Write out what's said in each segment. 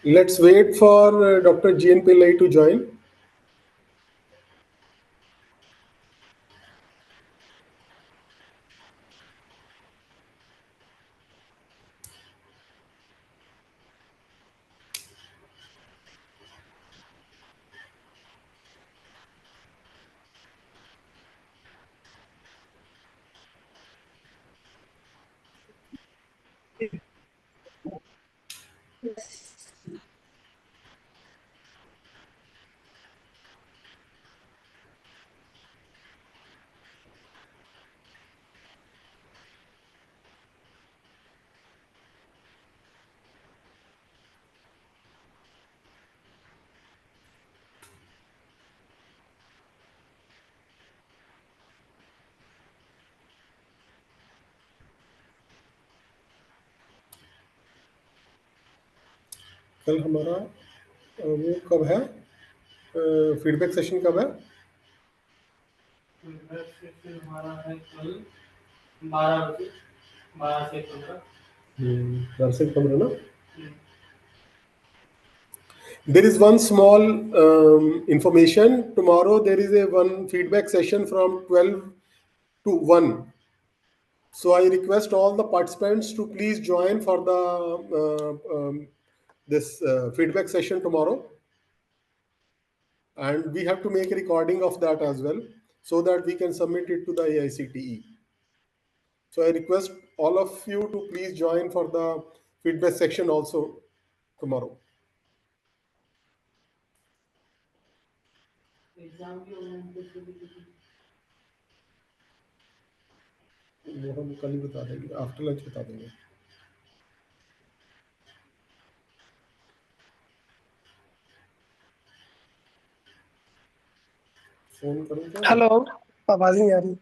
Let's wait for Dr. G.N. Pillai to join. कल हमारा वो कब है, फीडबैक सेशन कब है? फीडबैक सेशन हमारा है कल 12 बजे, 12 से 15। 12 से 15 ना? There is one small information. Tomorrow there is a one feedback session from 12 to 1. So I request all the participants to please join for the this feedback session tomorrow. And we have to make a recording of that as well, so that we can submit it to the AICTE. So I request all of you to please join for the feedback section also tomorrow. Exam की वो हम कल ही बता देंगे, after lunch बता देंगे. Phone करूं क्या? हेलो, आवाज नहीं आ रही.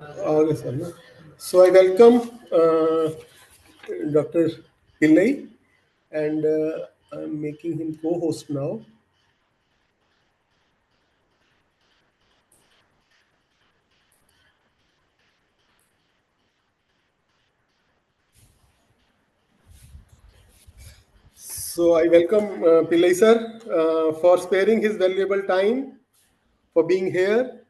Yes, sir. So I welcome Dr. Pillai, and I'm making him co-host now. So I welcome Pillai sir for sparing his valuable time for being here.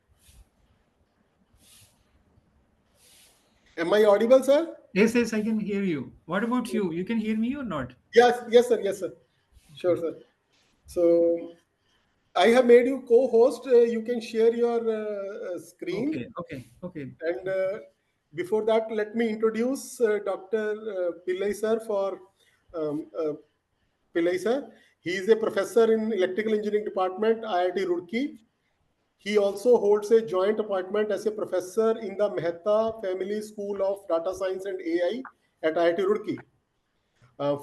Am I audible, sir? Yes, yes, I can hear you. What about you? You can hear me or not? Yes, yes, sir. Yes, sir. Sure, Okay. sir. So I have made you co-host. You can share your screen. Okay, okay, okay. And before that, let me introduce Dr. Pillai sir for Pillai sir. He is a professor in Electrical Engineering Department, IIT Roorke. He also holds a joint appointment as a professor in the Mehta Family School of Data Science and AI at IIT Roorke.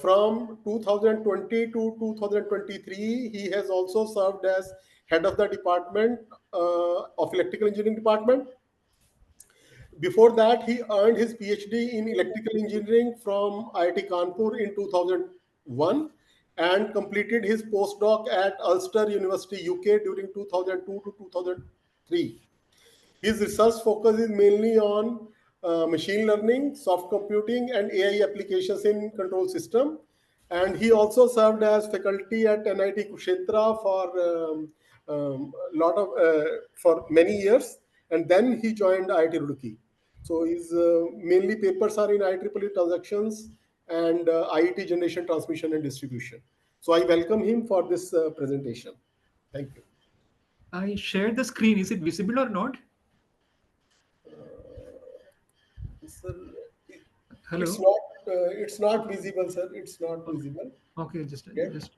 From 2020 to 2023, he has also served as head of the department of Electrical Engineering Department. Before that, he earned his PhD in electrical engineering from IIT Kanpur in 2001 and completed his postdoc at Ulster University, UK during 2002 to 2003. His research focus is mainly on machine learning, soft computing, and AI applications in control system. And he also served as faculty at NIT Kushetra for lot of for many years, and then he joined IIT Roorke. So his mainly papers are in IEEE transactions and IET generation, transmission, and distribution. So I welcome him for this presentation. Thank you. I shared the screen. Is it visible or not? Sir, it's Hello. not it's not visible, sir. It's not Okay, visible okay, just yet. just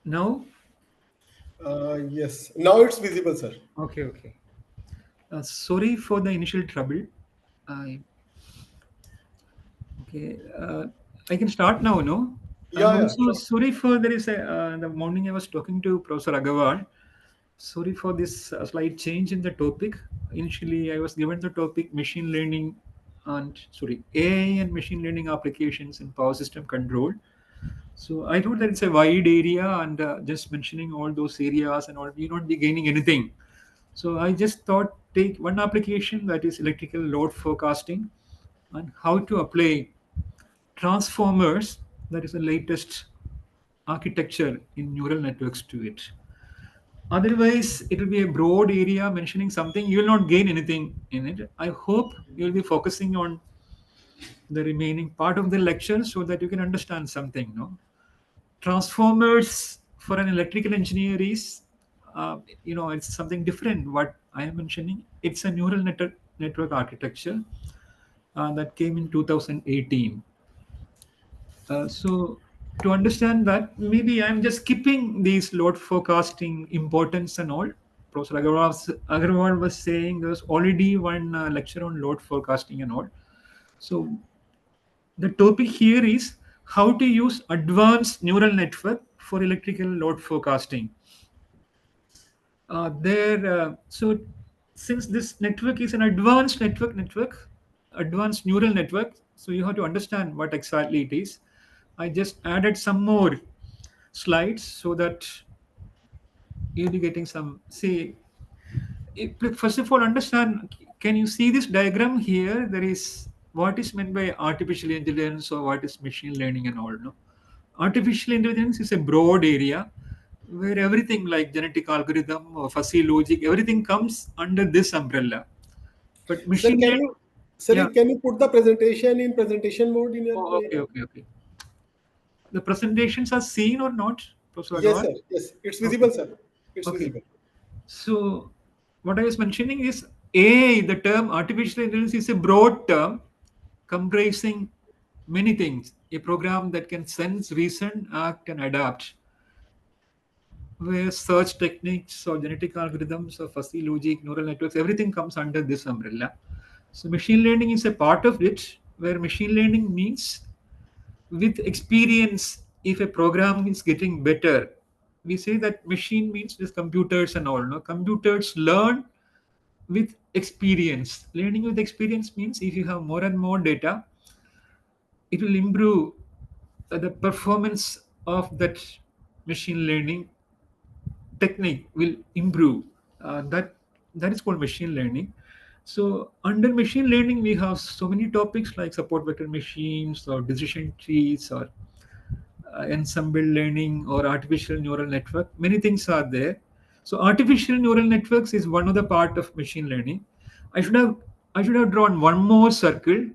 now. Yes, now it's visible, sir. Okay, okay. Sorry for the initial trouble. I okay. I can start now. No, and Yeah, yeah, also sure. sorry for there is a the morning I was talking to Professor Agarwal. Sorry for this slight change in the topic. Initially, I was given the topic machine learning and sorry AI and machine learning applications in power system control. So I thought that it's a wide area, and just mentioning all those areas and all, we not be gaining anything. So I just thought take one application, that is electrical load forecasting, and how to apply transformers, that is the latest architecture in neural networks to it. Otherwise, it will be a broad area mentioning something. You will not gain anything in it. I hope you will be focusing on the remaining part of the lecture so that you can understand something. No, transformers for an electrical engineer is, it's something different. What I am mentioning, it's a neural network architecture that came in 2018. So to understand that, maybe I'm just skipping these load forecasting importance and all. Professor Agarwal was saying there's already one lecture on load forecasting and all. So the topic here is how to use advanced neural network for electrical load forecasting. So since this network is an advanced neural network, so you have to understand what exactly it is. I just added some more slides so that you'll be getting some. See, first of all, understand. Can you see this diagram here? There is what is meant by artificial intelligence or what is machine learning and all. No, artificial intelligence is a broad area where everything like genetic algorithm or fuzzy logic, everything comes under this umbrella. But Sir, machine can learning, you yeah. can you put the presentation in presentation mode in your Oh, okay, okay, okay. The presentations are seen or not, Professor Yes, Agarwal? sir. Yes, it's Okay, visible, sir. It's okay. visible. So what I was mentioning is AI, the term artificial intelligence is a broad term comprising many things. A program that can sense, reason, act, and adapt. where search techniques or genetic algorithms or fuzzy logic, neural networks, everything comes under this umbrella. So machine learning is a part of it, where machine learning means with experience, if a program is getting better, we say that machine means this computers and all. No, computers learn with experience. Learning with experience means if you have more and more data, it will improve the performance of that machine learning technique will improve. That is called machine learning. So under machine learning, we have so many topics like support vector machines or decision trees or ensemble learning or artificial neural network. Many things are there. So artificial neural networks is one of the part of machine learning. I should have I should have drawn one more circle.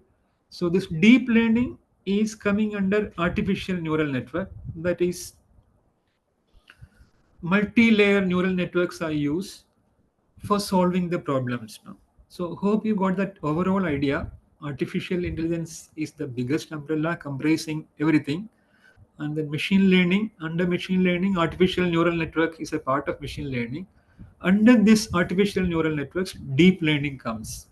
So this deep learning is coming under artificial neural network. That is, multi-layer neural networks are used for solving the problems now. So hope you got that overall idea. Artificial intelligence is the biggest umbrella comprising everything. And then machine learning, under machine learning, artificial neural network is a part of machine learning. Under this artificial neural networks, deep learning comes.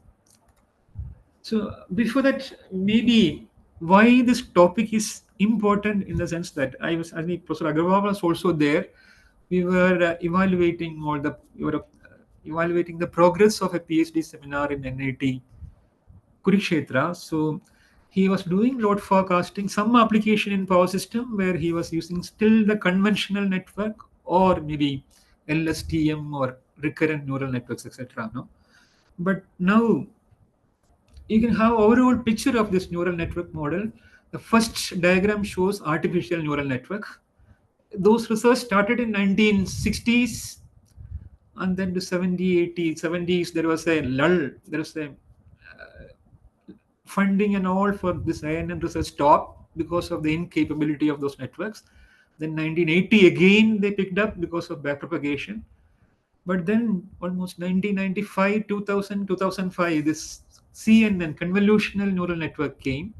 So before that, maybe why this topic is important in the sense that I think Professor Agarwal was also there. We were evaluating the progress of a PhD seminar in NIT Kurukshetra. So he was doing load forecasting, some application in power system where he was using still the conventional network or maybe LSTM or recurrent neural networks, etc. No, but now you can have overall picture of this neural network model. The first diagram shows artificial neural network. Those research started in 1960s, and then to 70, 80, 70s there was a lull. There was a funding and all for this INN research stopped because of the incapability of those networks. Then 1980 again they picked up because of backpropagation. But then almost 1995, 2000, 2005, this CNN, convolutional neural network came.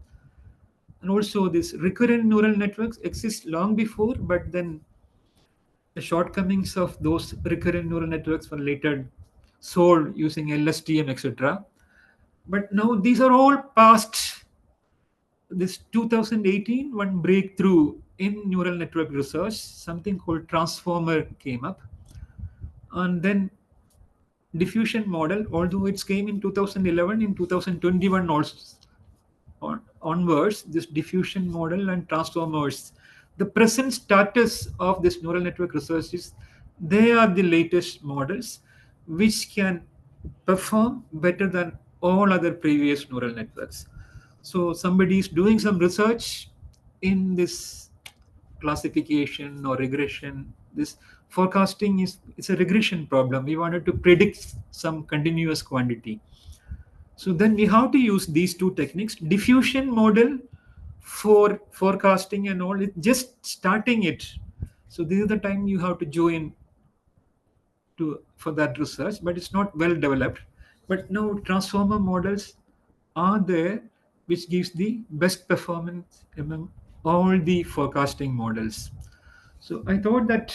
And also this recurrent neural networks exist long before, but then the shortcomings of those recurrent neural networks were later solved using LSTM, etc. But now these are all past. This 2018, one breakthrough in neural network research, something called transformer came up. And then diffusion model, although it came in 2011, in 2021 also onwards, this diffusion model and transformers, the present status of this neural network research is they are the latest models which can perform better than all other previous neural networks. So somebody is doing some research in this classification or regression. This forecasting is it's a regression problem. We wanted to predict some continuous quantity. So then we have to use these two techniques. Diffusion model for forecasting and all, it's just starting it. So this is the time you have to join to for that research, but it's not well developed. But now transformer models are there, which gives the best performance among all the forecasting models. So I thought that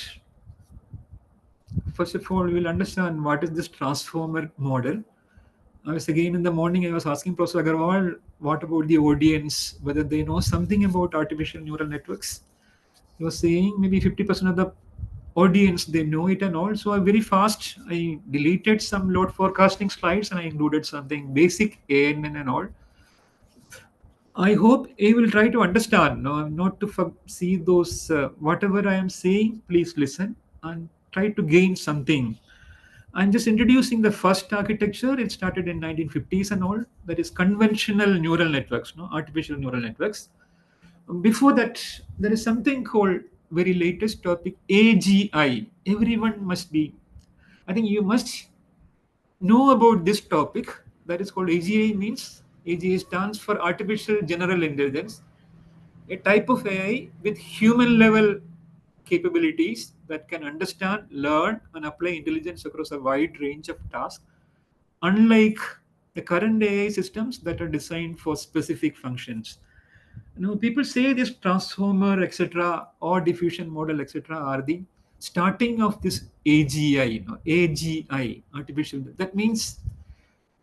first of all we'll understand what is this transformer model. I was again in the morning, I was asking Professor Agarwal, what about the audience, whether they know something about artificial neural networks. He was saying maybe 50% of the audience, they know it and all. So I very fast, I deleted some load forecasting slides and I included something basic ANN and all. I hope you will try to understand, no, not to see those, whatever I am saying, please listen and try to gain something. I'm just introducing the first architecture. It started in 1950s and all. That is conventional neural networks, no, artificial neural networks. Before that, there is something called very latest topic AGI. Everyone must be. I think you must know about this topic. That is called AGI. Means AGI stands for artificial general intelligence, a type of AI with human level capabilities that can understand, learn, and apply intelligence across a wide range of tasks, unlike the current AI systems that are designed for specific functions. You know, people say this transformer, etc., or diffusion model, etc., are the starting of this AGI, AGI, artificial, that means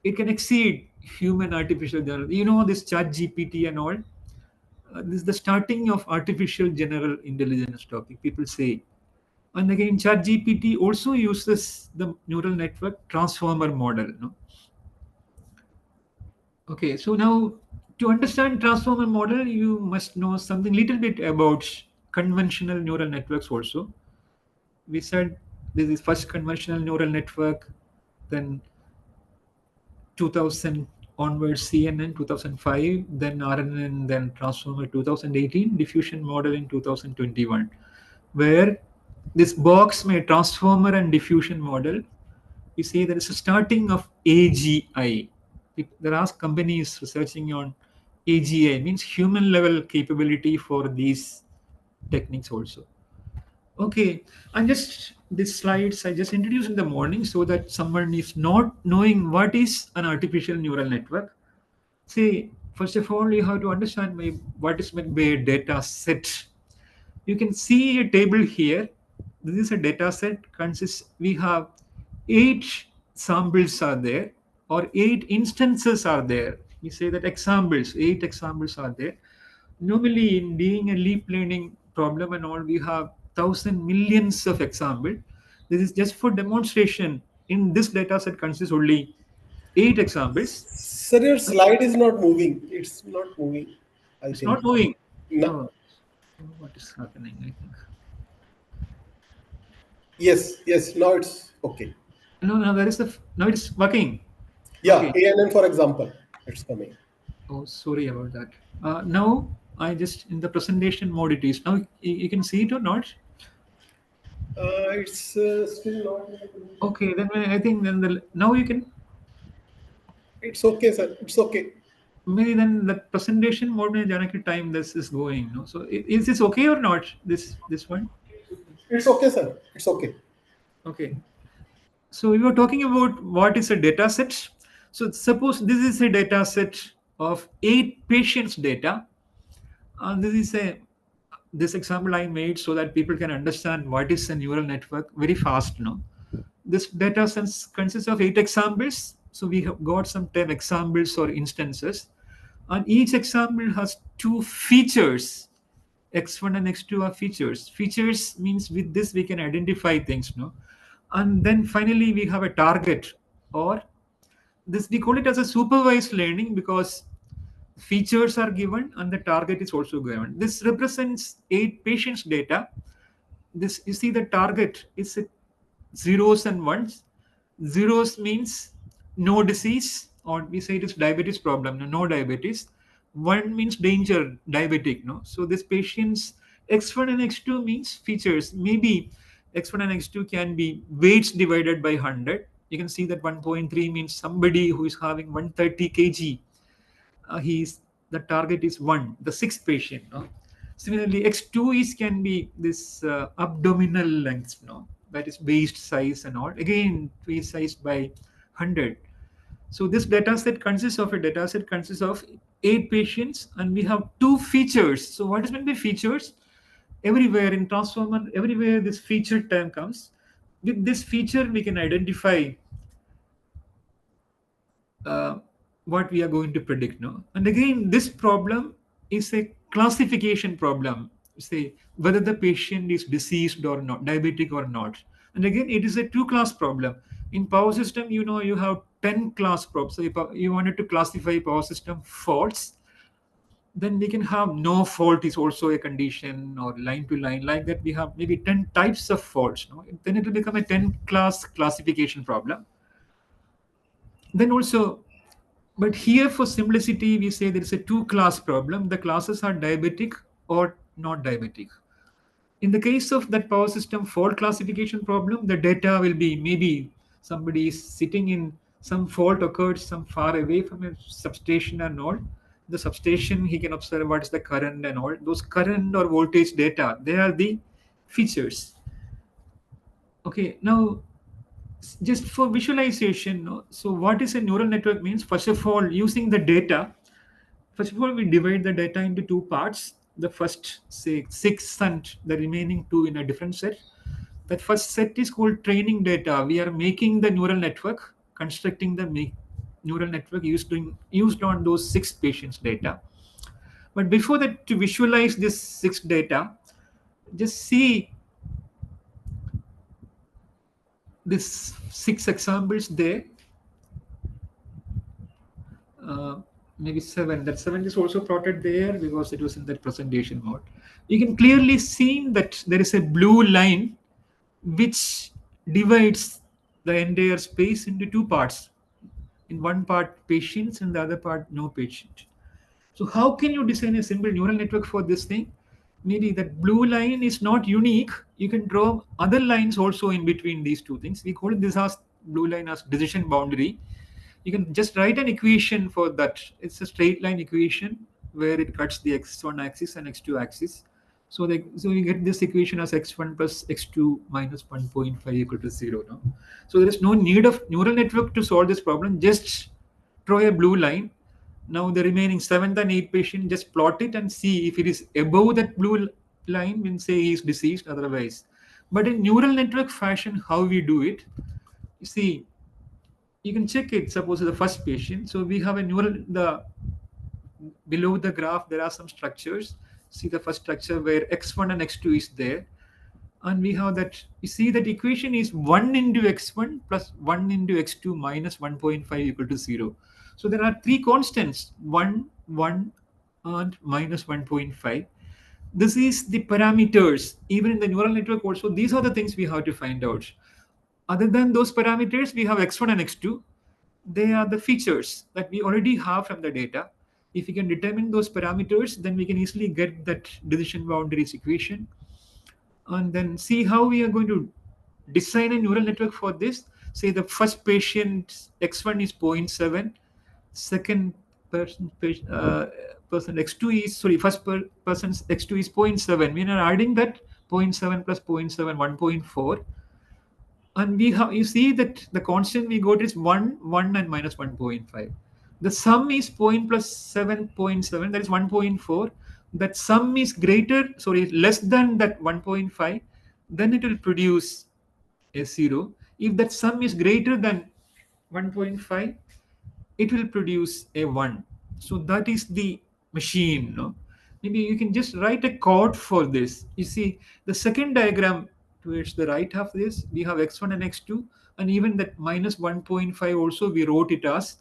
it can exceed human artificial general. This chat GPT and all. This is the starting of artificial general intelligence topic, people say. And again, chat GPT also uses the neural network transformer model. Okay, so now to understand transformer model, you must know something little bit about conventional neural networks also. We said this is first conventional neural network, then 2000 onwards CNN 2005, then RNN, then transformer 2018, diffusion model in 2021, where this box may transformer and diffusion model, we say there is a starting of AGI. There are companies researching on AGI, means human level capability for these techniques also. Okay, and just these slides I just introduced in the morning so that someone is not knowing what is an artificial neural network. See, first of all, you have to understand what is meant by a data set. You can see a table here. This is a data set consists, we have 8 samples are there, or 8 instances are there. We say that examples, 8 examples are there. Normally, in being a deep learning problem and all, we have thousand millions of examples. This is just for demonstration. In this data set consists only 8 examples. Sir, your slide is not moving. It's not moving, I It's think. not moving. No. Oh, what is happening? I think. Yes. Now it's okay. No. There is now it's working. Yeah, Okay. ANN, for example, it's coming. Oh, sorry about that. Now I just in the presentation mode it is. Now you can see it or not? It's still not. Okay, then I think then now you can. It's okay, sir. It's okay. Maybe then the presentation mode में जाने के time this is going. No, so is this okay or not? This one? It's okay, sir. It's okay. Okay. So we were talking about what is a data set. So suppose this is a data set of 8 patients' data. And this example I made so that people can understand what is a neural network very fast. This data set consists of 8 examples. So we have got some 10 examples or instances. And each example has 2 features. X1 and X2 are features. Features means with this we can identify things. And then finally we have a target, or this we call it as a supervised learning because features are given and the target is also given. This represents 8 patients data. This, you see, the target is zeros and ones. Zeros means no disease, or we say it is diabetes problem, no diabetes. One means danger, diabetic. So this patient's X1 and X2 means features. Maybe X1 and X2 can be weights divided by 100. You can see that 1.3 means somebody who is having 130 kg. He's the target is 1, the 6th patient. Similarly, X2 is can be this abdominal length, that is waist size and all. Again, waist size by 100. So this data set consists of 8 patients, and we have 2 features. So what is meant by features? Everywhere in transformer, everywhere this feature term comes. With this feature, we can identify what we are going to predict. And again, this problem is a classification problem. Say whether the patient is diseased or not, diabetic or not. And again, it is a 2-class problem. In power system, you have 10 class problems. So if you wanted to classify power system faults, then we can have no fault is also a condition, or line to line, like that we have maybe 10 types of faults. Then it will become a 10-class classification problem. Then also, but here for simplicity, we say there is a 2-class problem. The classes are diabetic or not diabetic. In the case of that power system fault classification problem, the data will be maybe somebody is sitting in some fault occurred some far away from a substation and all. The substation, he can observe what is the current and all. Those current or voltage data, they are the features. Okay, now just for visualization, so what is a neural network means? First of all, using the data, first of all, we divide the data into 2 parts. The first, say, 6 and the remaining 2 in a different set. That first set is called training data. We are making the neural network, constructing the neural network used on those 6 patients' data. But before that, to visualize this 6 data, just see this 6 examples there. Maybe 7. That 7 is also plotted there because it was in that presentation mode. You can clearly see that there is a blue line which divides the entire space into 2 parts. In one part, patients, and the other part, no patient. So how can you design a simple neural network for this thing? Maybe that blue line is not unique. You can draw other lines also in between these 2 things. We call this as blue line as decision boundary. You can just write an equation for that. It's a straight line equation where it cuts the x1 axis and x2 axis. So you get this equation as x1 plus x2 minus 1.5 equal to 0. No? So there is no need of neural network to solve this problem. Just draw a blue line. Now the remaining 7th and 8th patient, just plot it and see if it is above that blue line, then say he is deceased, otherwise. But in neural network fashion, how we do it, you see, you can check it. Suppose the first patient. So we have a below the graph there are some structures. See the first structure where x1 and x2 is there, and we have that. You see that equation is 1 into x1 plus 1 into x2 minus 1.5 equal to 0. So there are 3 constants: 1, 1, and minus 1.5. This is the parameters. Even in the neural network also, these are the things we have to find out. Other than those parameters, we have x1 and x2. They are the features that we already have from the data. If we can determine those parameters, then we can easily get that decision boundaries equation, and then see how we are going to design a neural network for this. Say the first patient x1 is 0.7, second person x2 is, sorry, person's x2 is 0.7. We are adding that 0.7 plus 0.7, 1.4. And we have, you see that the constant we got is 1, 1 and minus 1.5. The sum is 7.7, that is 1.4. That sum is less than that 1.5, then it will produce a 0. If that sum is greater than 1.5, it will produce a 1. So that is the machine. No? Maybe you can just write a code for this. You see the second diagram towards the right of this, we have x1 and x2, and even that minus 1.5 also we wrote it as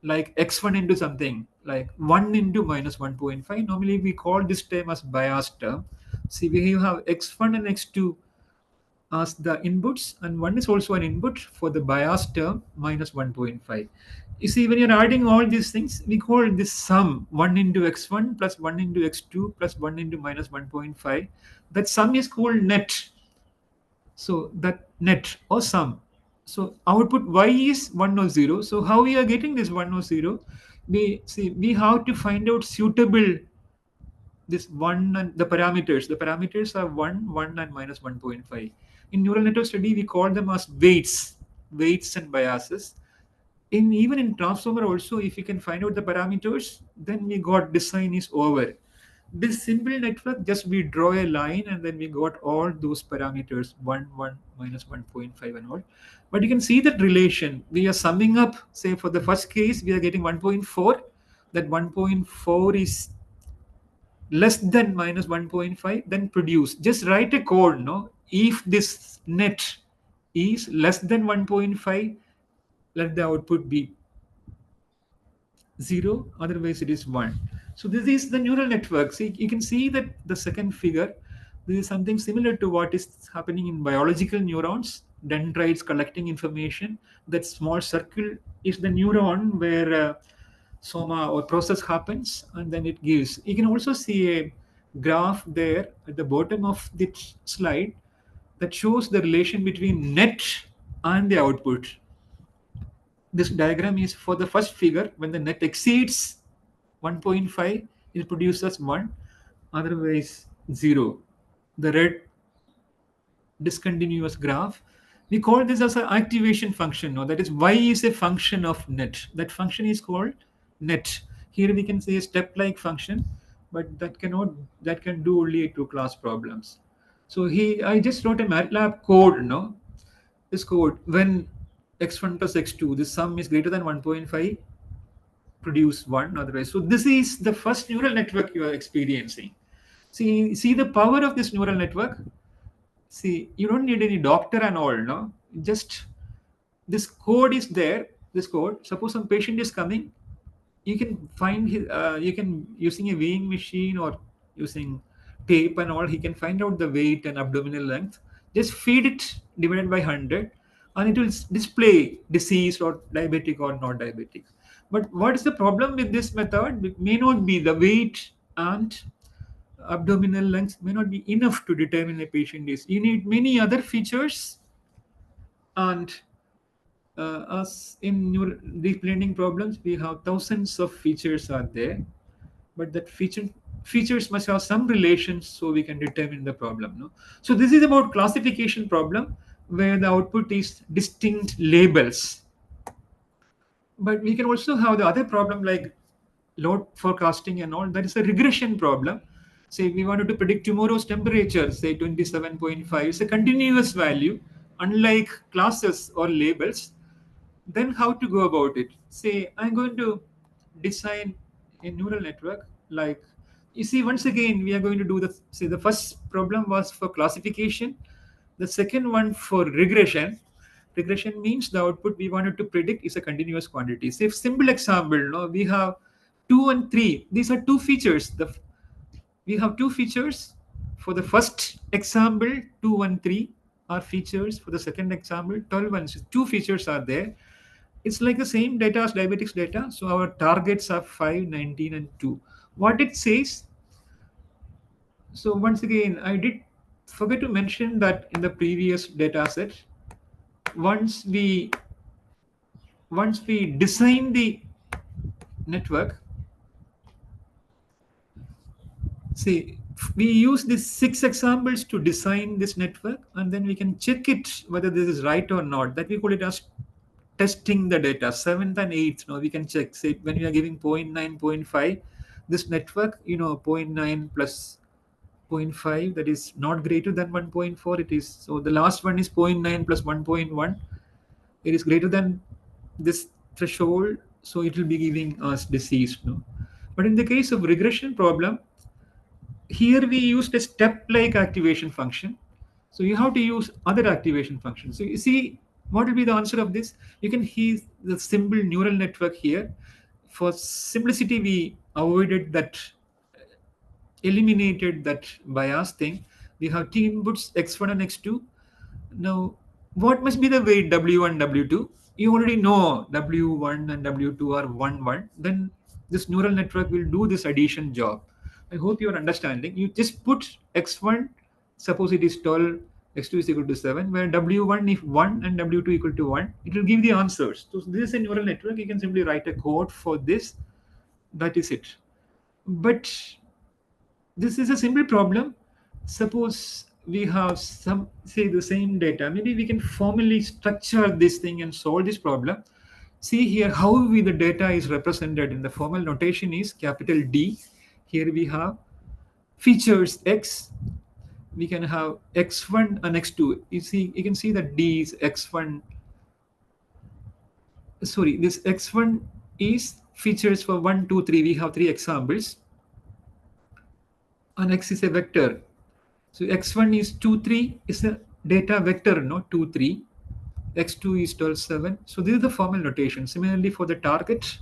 like x1 into something, like 1 into minus 1.5. Normally we call this term as bias term. See, we have x1 and x2 as the inputs, and 1 is also an input for the bias term minus 1.5. You see, when you're adding all these things, we call this sum 1 into x1 plus 1 into x2 plus 1 into minus 1.5. That sum is called net. So that net or sum. So output y is 1 or 0. So how we are getting this 1 or 0? We have to find out suitable this 1 and the parameters. The parameters are 1, 1 and minus 1.5. In neural network study, we call them as weights and biases. Even in transformer also, if you can find out the parameters, then we got design is over. This simple network, just we draw a line and then we got all those parameters 1, 1, minus 1.5 and all. But you can see that relation. We are summing up, say for the first case, we are getting 1.4. That 1.4 is less than minus 1.5, then produce. Just write a code, no? If this net is less than 1.5, let the output be 0, otherwise it is 1. So this is the neural network. See, you can see that the second figure, this is something similar to what is happening in biological neurons, dendrites collecting information. That small circle is the neuron where soma or process happens, and then it gives. You can also see a graph there at the bottom of the slide that shows the relation between net and the output. This diagram is for the first figure. When the net exceeds 1.5, it produces 1, otherwise 0. The red discontinuous graph, we call this as an activation function. No, that is y is a function of net. That function is called net. Here we can say a step-like function, but that can do only 2-class problems. So I just wrote a MATLAB code, no? This code, when x1 plus x2, the sum is greater than 1.5, produce 1, otherwise. So this is the first neural network you are experiencing. See the power of this neural network. See, you don't need any doctor and all, no? Just this code is there. This code, suppose some patient is coming, you can find you can, using a weighing machine or using tape and all, he can find out the weight and abdominal length. Just feed it divided by 100, and it will display disease or diabetic or not diabetic. But what is the problem with this method? It may not be the weight and abdominal length may not be enough to determine a patient is. You need many other features, and as in deep learning problems, we have thousands of features are there, but that features must have some relations so we can determine the problem. No, so this is about classification problem where the output is distinct labels. But we can also have the other problem like load forecasting and all. That is a regression problem. Say we wanted to predict tomorrow's temperature, say 27.5. It's a continuous value, unlike classes or labels. Then how to go about it? Say I'm going to design a neural network. Like, you see, once again we are going to do the first problem was for classification, the second one for regression. Regression means the output we wanted to predict is a continuous quantity. Say simple example, no, we have 2 and 3. These are two features. We have two features for the first example. 2 and 3 are features. For the second example, 12 and 6. Two features are there. It's like the same data as diabetics data. So our targets are 5, 19, and 2. What it says, so once again, I did forget to mention that in the previous data set, once we design the network, see, we use these 6 examples to design this network, and then we can check it whether this is right or not. That we call it as testing the data. 7th and 8th, we can check. Say when we are giving 0.9, 0.5, this network, 0.9 plus 0.5, that is not greater than 1.4. It is, so the last one is 0.9 plus 1.1. It is greater than this threshold, so it will be giving us disease. But in the case of regression problem, here we used a step-like activation function. So you have to use other activation functions. So you see, what will be the answer of this? You can see the simple neural network here. For simplicity, we avoided that, eliminated that bias thing. We have two inputs, x1 and x2. Now, what must be the weight w1, w2? You already know w1 and w2 are 1, 1. Then this neural network will do this addition job. I hope you are understanding. You just put x1, suppose it is 12, x2 is equal to 7, where w1 if 1 and w2 equal to 1, it will give the answers. So this is a neural network. You can simply write a code for this. That is it. But this is a simple problem. Suppose we have some, say, the same data. Maybe we can formally structure this thing and solve this problem. See here how the data is represented in the formal notation is capital D. Here we have features X. We can have X1 and X2. You can see that D is X1. Sorry, this X1 is features for 1, 2, 3. We have 3 examples. And X is a vector. So x1 is 2, 3 is a data vector, 2, 3. x2 is 12, 7. So this is the formal notation. Similarly for the target.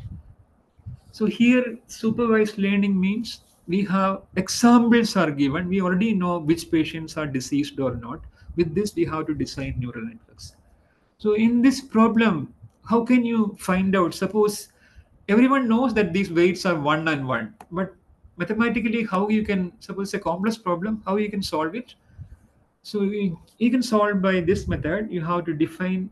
So here supervised learning means we have examples are given. We already know which patients are diseased or not. With this, we have to design neural networks. So in this problem, how can you find out? Suppose everyone knows that these weights are 1 and 1, but mathematically, how you can, suppose a complex problem, how you can solve it? So you can solve by this method. You have to define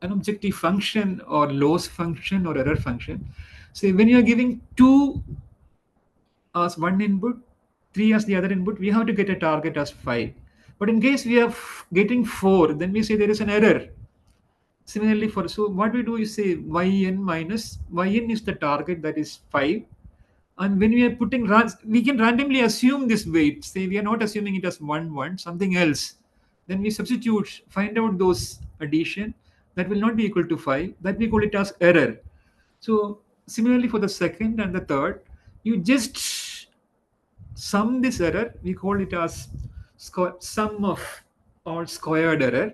an objective function or loss function or error function. So when you are giving 2 as one input, 3 as the other input, we have to get a target as 5. But in case we are getting 4, then we say there is an error. Similarly so what we do is say yn minus, yn is the target, that is 5. And when we are putting runs, we can randomly assume this weight. Say we are not assuming it as 1, 1, something else. Then we substitute, find out those addition that will not be equal to 5. That we call it as error. So similarly for the second and the third, you just sum this error. We call it as sum of all squared error.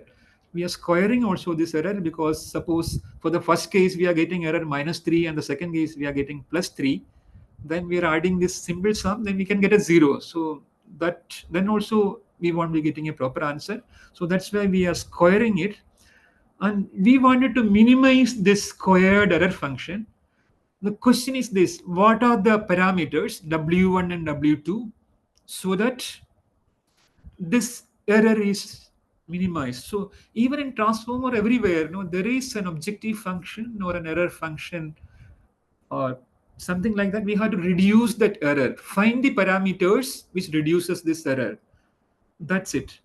We are squaring also this error because suppose for the first case we are getting error -3 and the second case we are getting +3. Then we are adding this simple sum, then we can get a 0. So that then also we won't be getting a proper answer. So that's why we are squaring it. And we wanted to minimize this squared error function. The question is this: what are the parameters W1 and W2 so that this error is minimized? So even in transformer everywhere, no, there is an objective function or an error function or something like that. We have to reduce that error, find the parameters which reduces this error. That's it.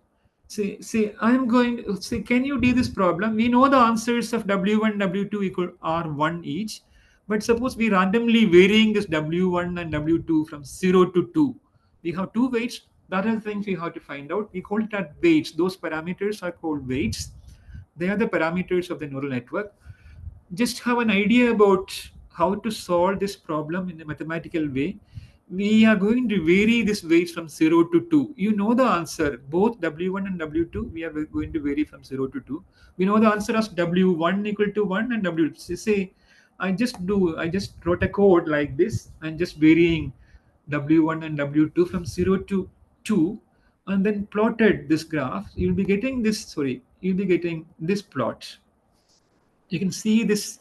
Say I'm going to say, can you do this problem? We know the answers of W1, W2 equal are 1 each, but suppose we randomly varying this W1 and W2 from 0 to 2. We have two weights. That are the things we have to find out. We call it as weights. Those parameters are called weights. They are the parameters of the neural network. Just have an idea about how to solve this problem in a mathematical way. We are going to vary this weights from 0 to 2. You know the answer. Both W1 and W2, we are going to vary from 0 to 2. We know the answer as W1 equal to 1 and W2. Say, I just wrote a code like this and just varying W1 and W2 from 0 to 2 and then plotted this graph. You'll be getting this plot. You can see this.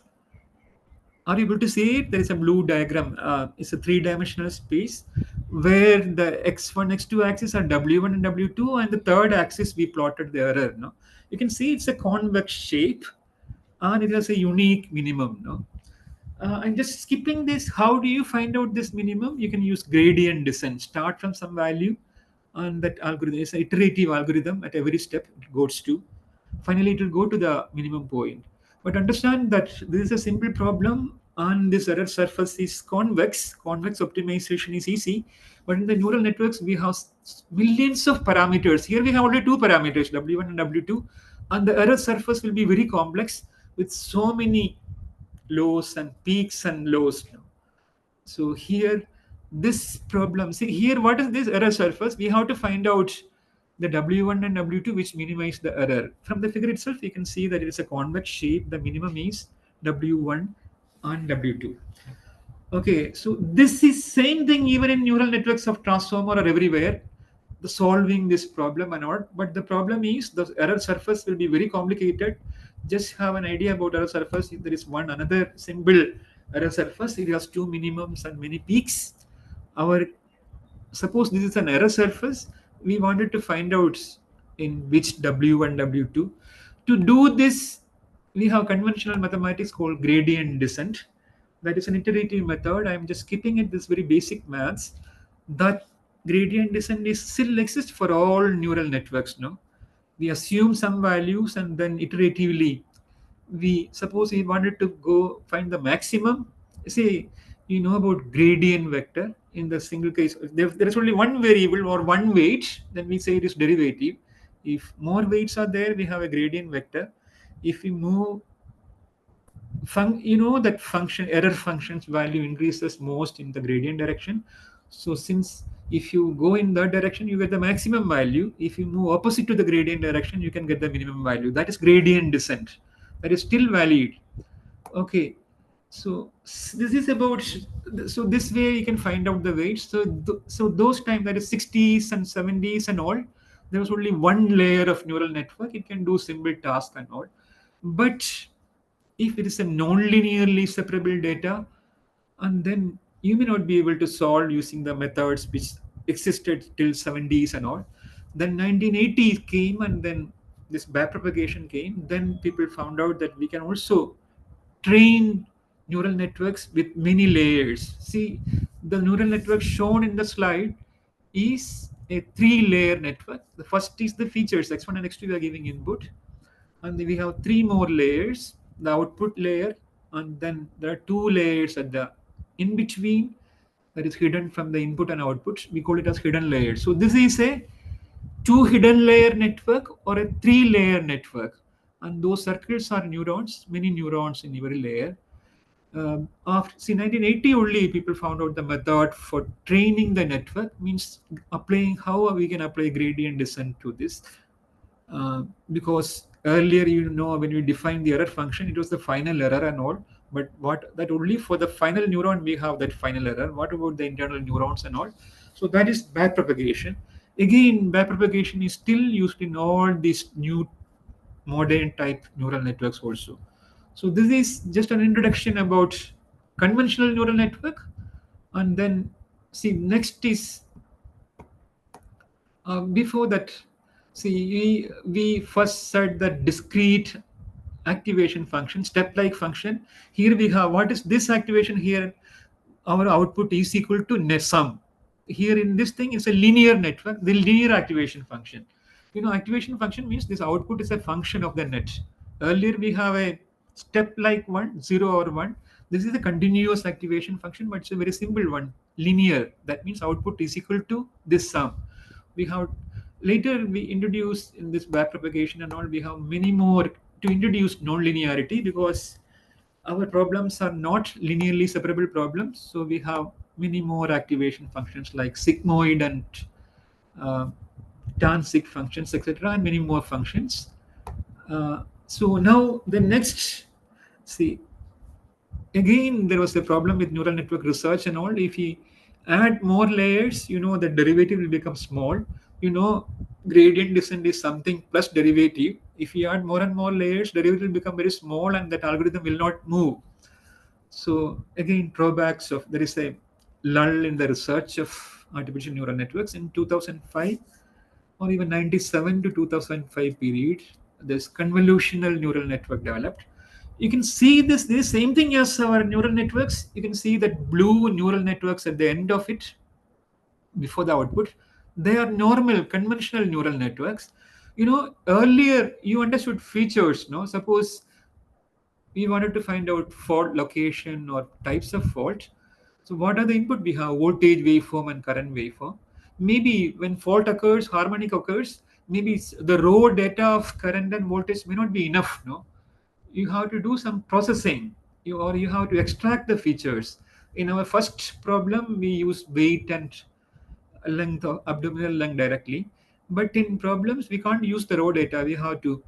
Are you able to see it? There is a blue diagram. It's a three-dimensional space where the x1, x2 axis are W1 and W2, and the third axis we plotted the error. No, you can see it's a convex shape, and it has a unique minimum. No, and just skipping this, how do you find out this minimum? You can use gradient descent. Start from some value, and that algorithm is an iterative algorithm. At every step, it goes to. Finally, it will go to the minimum point. But understand that this is a simple problem and this error surface is convex. Convex optimization is easy. But in the neural networks, we have millions of parameters. Here we have only two parameters, W1 and W2. And the error surface will be very complex with so many lows and peaks and lows. So here, this problem, see here, what is this error surface? We have to find out the W1 and W2 which minimize the error. From the figure itself, you can see that it is a convex shape. The minimum is W1 and W2. Okay, so this is same thing even in neural networks of transformer or everywhere. The solving this problem and all, but the problem is the error surface will be very complicated. Just have an idea about error surface. If there is one another symbol error surface, it has two minimums and many peaks. Our suppose this is an error surface, we wanted to find out in which W1, W2. To do this, we have conventional mathematics called gradient descent. That is an iterative method. I'm just skipping it, this very basic maths. That gradient descent is still exists for all neural networks. No, we assume some values and then iteratively we suppose we wanted to go find the maximum. Say you know about gradient vector. In the single case, if there is only one variable or one weight, then we say it is derivative. If more weights are there, we have a gradient vector. If we move you know that function error function's value increases most in the gradient direction. So since if you go in that direction, you get the maximum value. If you move opposite to the gradient direction, you can get the minimum value. That is gradient descent. That is still valid. Okay, so this is about. So this way you can find out the weights. So so those time, that is 60s and 70s and all, there was only one layer of neural network. It can do simple tasks and all, but if it is a non-linearly separable data, and then you may not be able to solve using the methods which existed till 70s and all. Then 1980s came, and then this backpropagation came. Then people found out that we can also train neural networks with many layers. See, the neural network shown in the slide is a three-layer network. The first is the features, x1 and x2 we are giving input, and then we have three more layers, the output layer, and then there are two layers at the in between. that is hidden from the input and output. We call it as hidden layers. So this is a 2 hidden layer network or a 3 layer network, and those circuits are neurons, many neurons in every layer. After 1980 only people found out the method for training the network, means applying how we can apply gradient descent to this. Because earlier, when we define the error function, it was the final error and all, but what that only for the final neuron we have that final error. What about the internal neurons and all? So that is backpropagation. Again, backpropagation is still used in all these new modern type neural networks also. So this is just an introduction about conventional neural network. And then see, next is before that, see, we first said that discrete activation function, step-like function. Here we have, what is this activation here? Our output is equal to sum. Here in this thing, it's a linear network, the linear activation function. Activation function means this output is a function of the net. Earlier we have a step-like one, 0 or 1. This is a continuous activation function, but it's a very simple one, linear. That means output is equal to this sum. We have later we introduce in this backpropagation and all, we have many more to introduce non-linearity, because our problems are not linearly separable problems. So we have many more activation functions like sigmoid and uh, tan sig functions, etc., and many more functions. So now the next, see, again there was a problem with neural network research and all. If you add more layers, the derivative will become small. Gradient descent is something plus derivative. If you add more and more layers, derivative will become very small and that algorithm will not move. So again, drawbacks of, there is a lull in the research of artificial neural networks in 2005 or even 97 to 2005 period. This convolutional neural network developed. You can see this same thing as our neural networks. You can see that blue neural networks at the end of it, before the output, they are normal conventional neural networks. Earlier you understood features. Suppose we wanted to find out fault location or types of fault. So what are the input? We have voltage waveform and current waveform. Maybe when fault occurs, harmonic occurs, maybe the raw data of current and voltage may not be enough. You have to do some processing, or you have to extract the features. In our first problem, we use weight and length of abdominal length directly, but in problems we can't use the raw data. We have to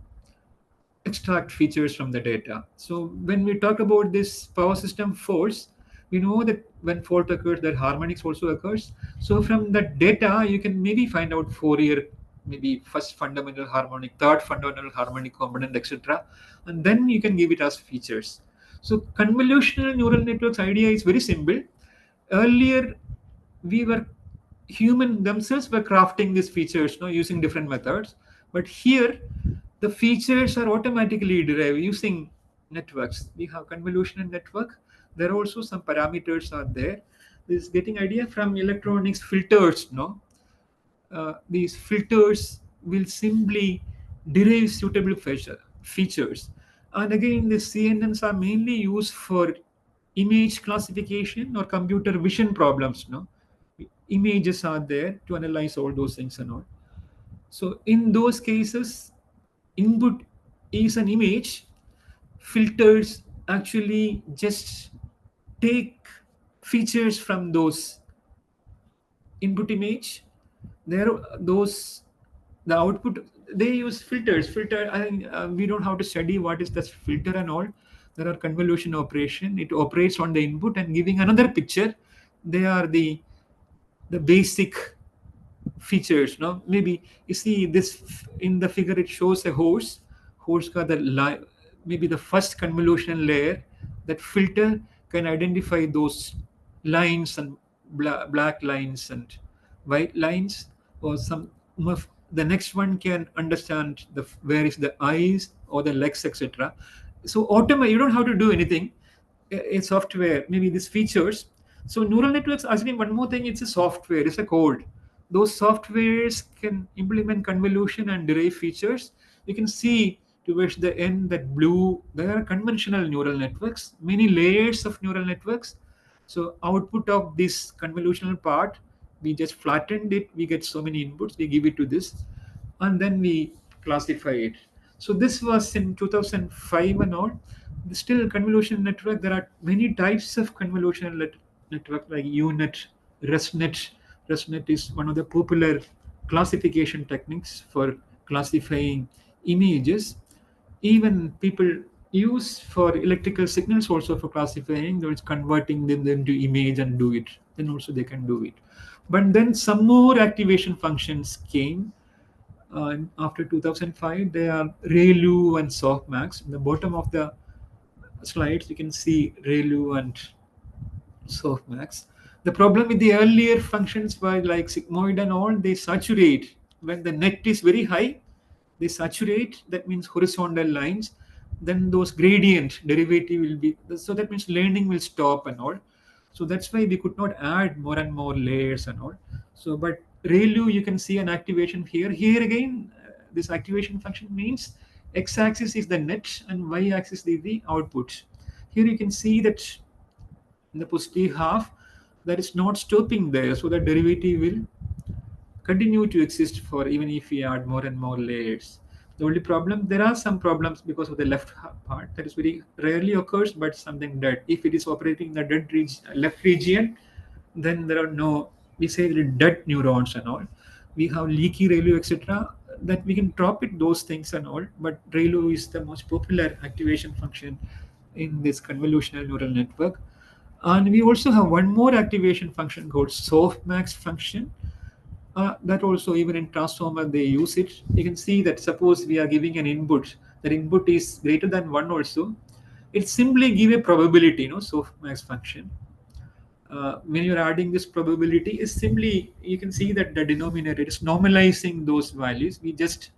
extract features from the data. So when we talk about this power system faults, we know that when fault occurs, that harmonics also occurs. So from that data, you can maybe find out Fourier, maybe first fundamental harmonic, third fundamental harmonic component, etc. And then you can give it as features. So convolutional neural networks idea is very simple. Earlier, we were human themselves were crafting these features, using different methods. But here, the features are automatically derived using networks. We have convolutional network. There are also some parameters are there. This is getting idea from electronics filters. These filters will simply derive suitable features. And again, the CNNs are mainly used for image classification or computer vision problems. Images are there to analyze all those things and all. So in those cases, input is an image. Filters actually just take features from those input image. There, those the output, they use filters. Filter. I think we don't have to study what is this filter and all. There are convolution operation. It operates on the input and giving another picture. They are the basic features. Maybe you see this in the figure, it shows a horse got the maybe the first convolution layer. That filter can identify those lines and black lines and white lines, or some the next one can understand where is the eyes or the legs, etc. So you don't have to do anything. A software, maybe these features. So neural networks, actually one more thing, it's a software, it's a code. Those softwares can implement convolution and derive features. You can see towards the end that blue, there are conventional neural networks, many layers of neural networks. So output of this convolutional part, we just flattened it, we get so many inputs, we give it to this, and then we classify it. So this was in 2005 and all. Still convolutional network, there are many types of convolutional network like UNet, ResNet. ResNet is one of the popular classification techniques for classifying images. Even people use for electrical signals also for classifying, those converting them into image and do it, then also they can do it. But then some more activation functions came after 2005. They are ReLU and softmax. In the bottom of the slides you can see ReLU and softmax. The problem with the earlier functions were like sigmoid and all, they saturate. When the net is very high, they saturate, that means horizontal lines, then those gradient derivative will be, so that means learning will stop and all. So that's why we could not add more and more layers and all. So but ReLU, you can see an activation here. Here again, this activation function means x-axis is the net and y-axis is the output. Here you can see that in the positive half, that is not stopping there, so the derivative will continue to exist for even if we add more and more layers. The only problem, there are some problems because of the left part, that is very rarely occurs, but something dead. If it is operating in the dead left region, then there are no, we say dead neurons and all. We have leaky ReLU, etc. That we can drop it, those things and all. But ReLU is the most popular activation function in this convolutional neural network. And we also have one more activation function called softmax function. That also, even in transformer, they use it. You can see that suppose we are giving an input, that input is greater than 1 also. It simply give a probability, softmax function. When you're adding this probability, is simply, you can see that the denominator is normalizing those values. We just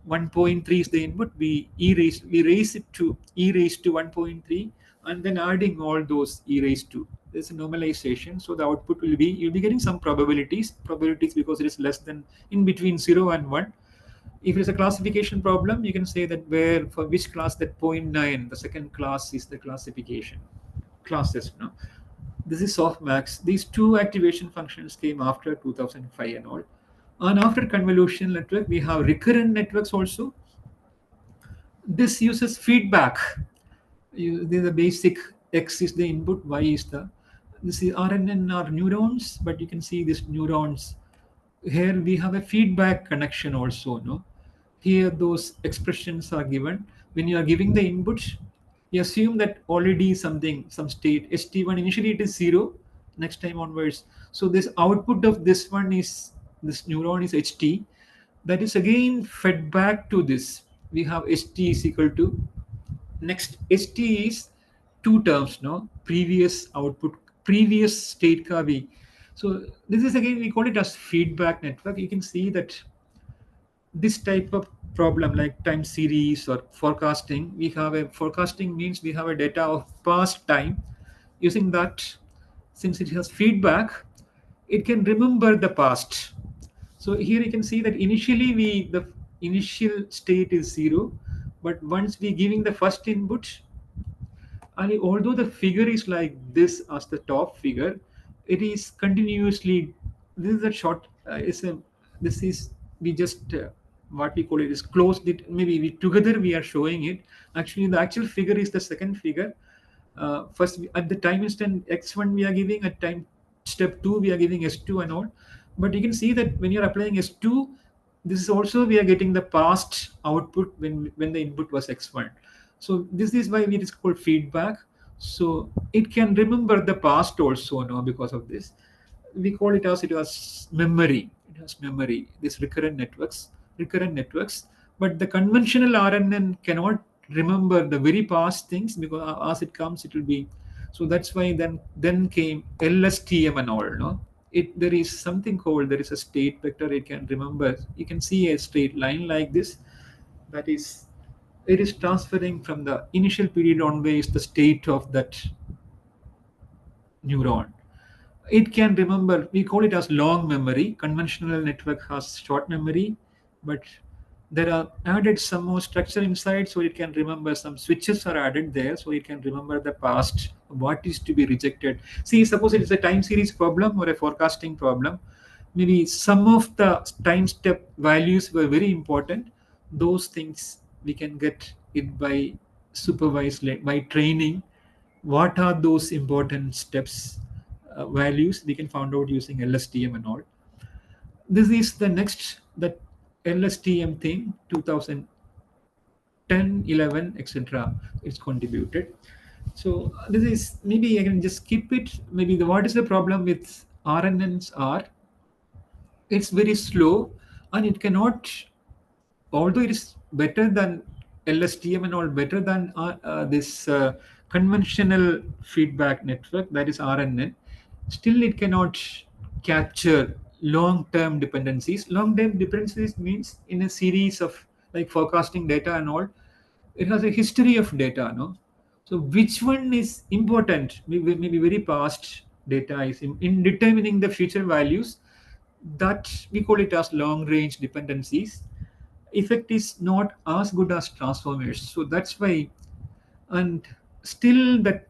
1.3 is the input, we raise it to e raised to 1.3, and then adding all those e raised to, there's a normalization, so the output will be, you'll be getting some probabilities because it is less than, in between 0 and 1. If it's a classification problem, you can say that where, for which class, that 0.9, the second class is the classification classes. This is softmax. These two activation functions came after 2005 and all. And after convolutional network, we have recurrent networks also. This uses feedback. The basic X is the input, Y is the, this is RNN are neurons, but you can see these neurons. Here we have a feedback connection also. Here those expressions are given. When you are giving the input, you assume that already something, some state, ST1, initially it is 0, next time onwards. So this output of this one is, this neuron is HT. That is again fed back to this. We have ST is equal to, next ST is two terms, previous output, previous state ka V. So this is again, we call it as feedback network. You can see that this type of problem like time series or forecasting, we have a forecasting means we have a data of past time. Using that, since it has feedback, it can remember the past. So here you can see that initially the initial state is 0, but once we giving the first input, and although the figure is like this as the top figure, it is continuously, this is a short, this is, we just, what we call it is closed it, maybe we together we are showing it. Actually the actual figure is the second figure. First at the time instant x1 we are giving, at time step 2 we are giving s2 and all. But you can see that when you're applying s2, this is also, we are getting the past output when the input was x1. So this is why it is called feedback. So it can remember the past also because of this. We call it as, it was memory. It has memory. This recurrent networks. But the conventional RNN cannot remember the very past things, because as it comes, it will be. So that's why then came LSTM and all. There is something called, there is a state vector it can remember. You can see a straight line like this. That is, it is transferring from the initial period onwards the state of that neuron. It can remember, we call it as long memory. Conventional network has short memory, but there are added some more structure inside, so it can remember some switches are added there, so it can remember the past, what is to be rejected. See, suppose it is a time series problem or a forecasting problem, maybe some of the time step values were very important. Those things we can get it by supervised by training. What are those important steps, values we can find out using LSTM and all. This is the next, that LSTM thing, 2010, 11, etc. It's contributed. So this is, maybe I can just skip it. Maybe what is the problem with RNNs are, it's very slow, and it cannot, although it is better than LSTM and all, better than this conventional feedback network, that is RNN, still it cannot capture long-term dependencies. Long-term dependencies means in a series of like forecasting data and all, it has a history of data, no? So which one is important? Maybe very past data is in determining the future values, that we call it as long-range dependencies. Effect is not as good as transformers, so that's why. And still that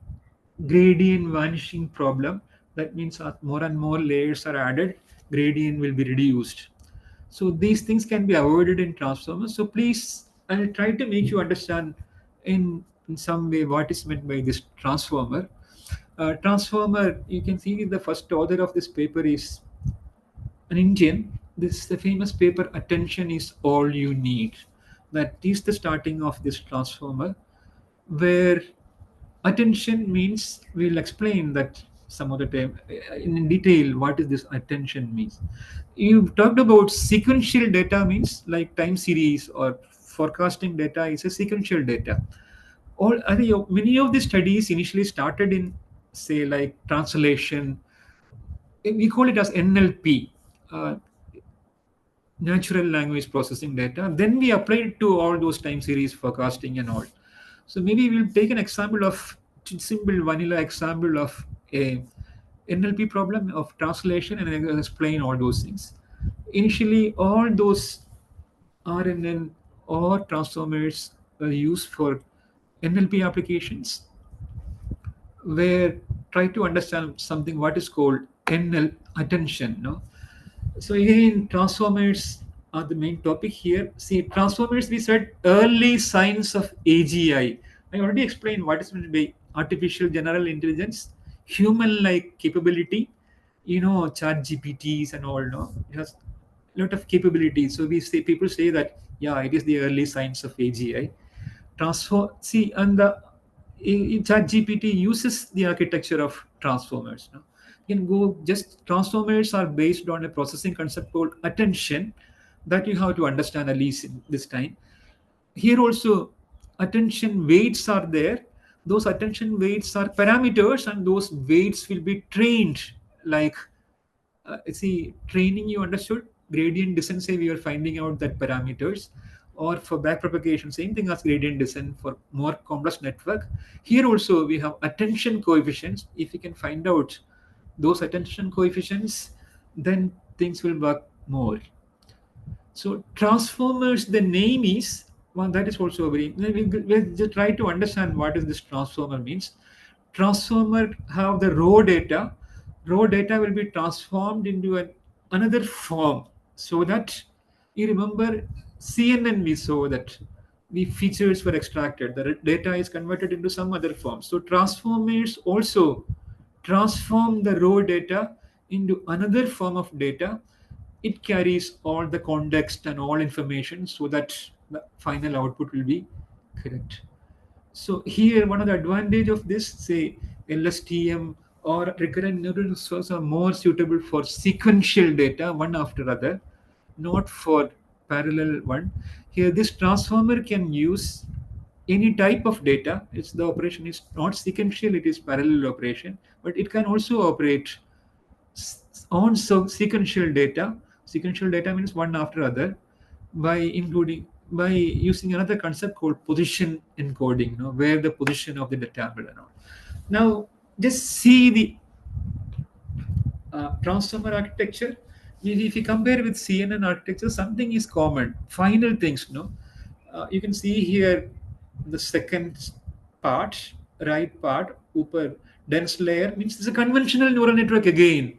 gradient vanishing problem, that means as more and more layers are added, gradient will be reduced. So these things can be avoided in transformers. So please, I'll try to make you understand in some way what is meant by this transformer. Transformer, you can see the first author of this paper is an Indian. This is the famous paper, Attention is All You Need. That is the starting of this transformer, where attention means, we'll explain that some other time in detail what is this attention means. You talked about sequential data, means like time series or forecasting data is a sequential data. All, I think many of the studies initially started in, say, like translation. We call it as NLP, uh, natural language processing data. Then we apply it to all those time series forecasting and all. So maybe we'll take an example of simple vanilla example of a NLP problem of translation, and I'll explain all those things. Initially, all those RNN or transformers were used for NLP applications, where try to understand something what is called NL attention. No, so again, transformers are the main topic here. See, transformers, we said early signs of AGI. I already explained what is meant by artificial general intelligence, human-like capability. You know, chat GPTs and all, no? It has a lot of capabilities. So we say, people say that, yeah, it is the early signs of AGI. See, and the chat GPT uses the architecture of transformers. No? You can go, just transformers are based on a processing concept called attention, that you have to understand at least in this time. Here also, attention weights are there. Those attention weights are parameters, and those weights will be trained. Like, see, training, you understood, gradient descent, say we are finding out that parameters, or for backpropagation, same thing as gradient descent for more complex network. Here also we have attention coefficients. If we can find out those attention coefficients, then things will work more. So transformers, the name is, well, that is also very, we'll just try to understand what is this transformer means. Transformer have the raw data. Raw data will be transformed into another form, so that you remember CNN, we saw that the features were extracted, the data is converted into some other form. So transformers also transform the raw data into another form of data. It carries all the context and all information, so that the final output will be correct. So here, one of the advantage of this, say LSTM or recurrent neural networks, are more suitable for sequential data, one after other, not for parallel one. Here, this transformer can use any type of data. It's, the operation is not sequential, it is parallel operation, but it can also operate on sequential data. Sequential data means one after other, by using another concept called position encoding, where the position of the table and all. Now just see the transformer architecture. if you compare with CNN architecture, something is common. Final things, no. You can see here the second part, right part, upper dense layer means it's a conventional neural network again,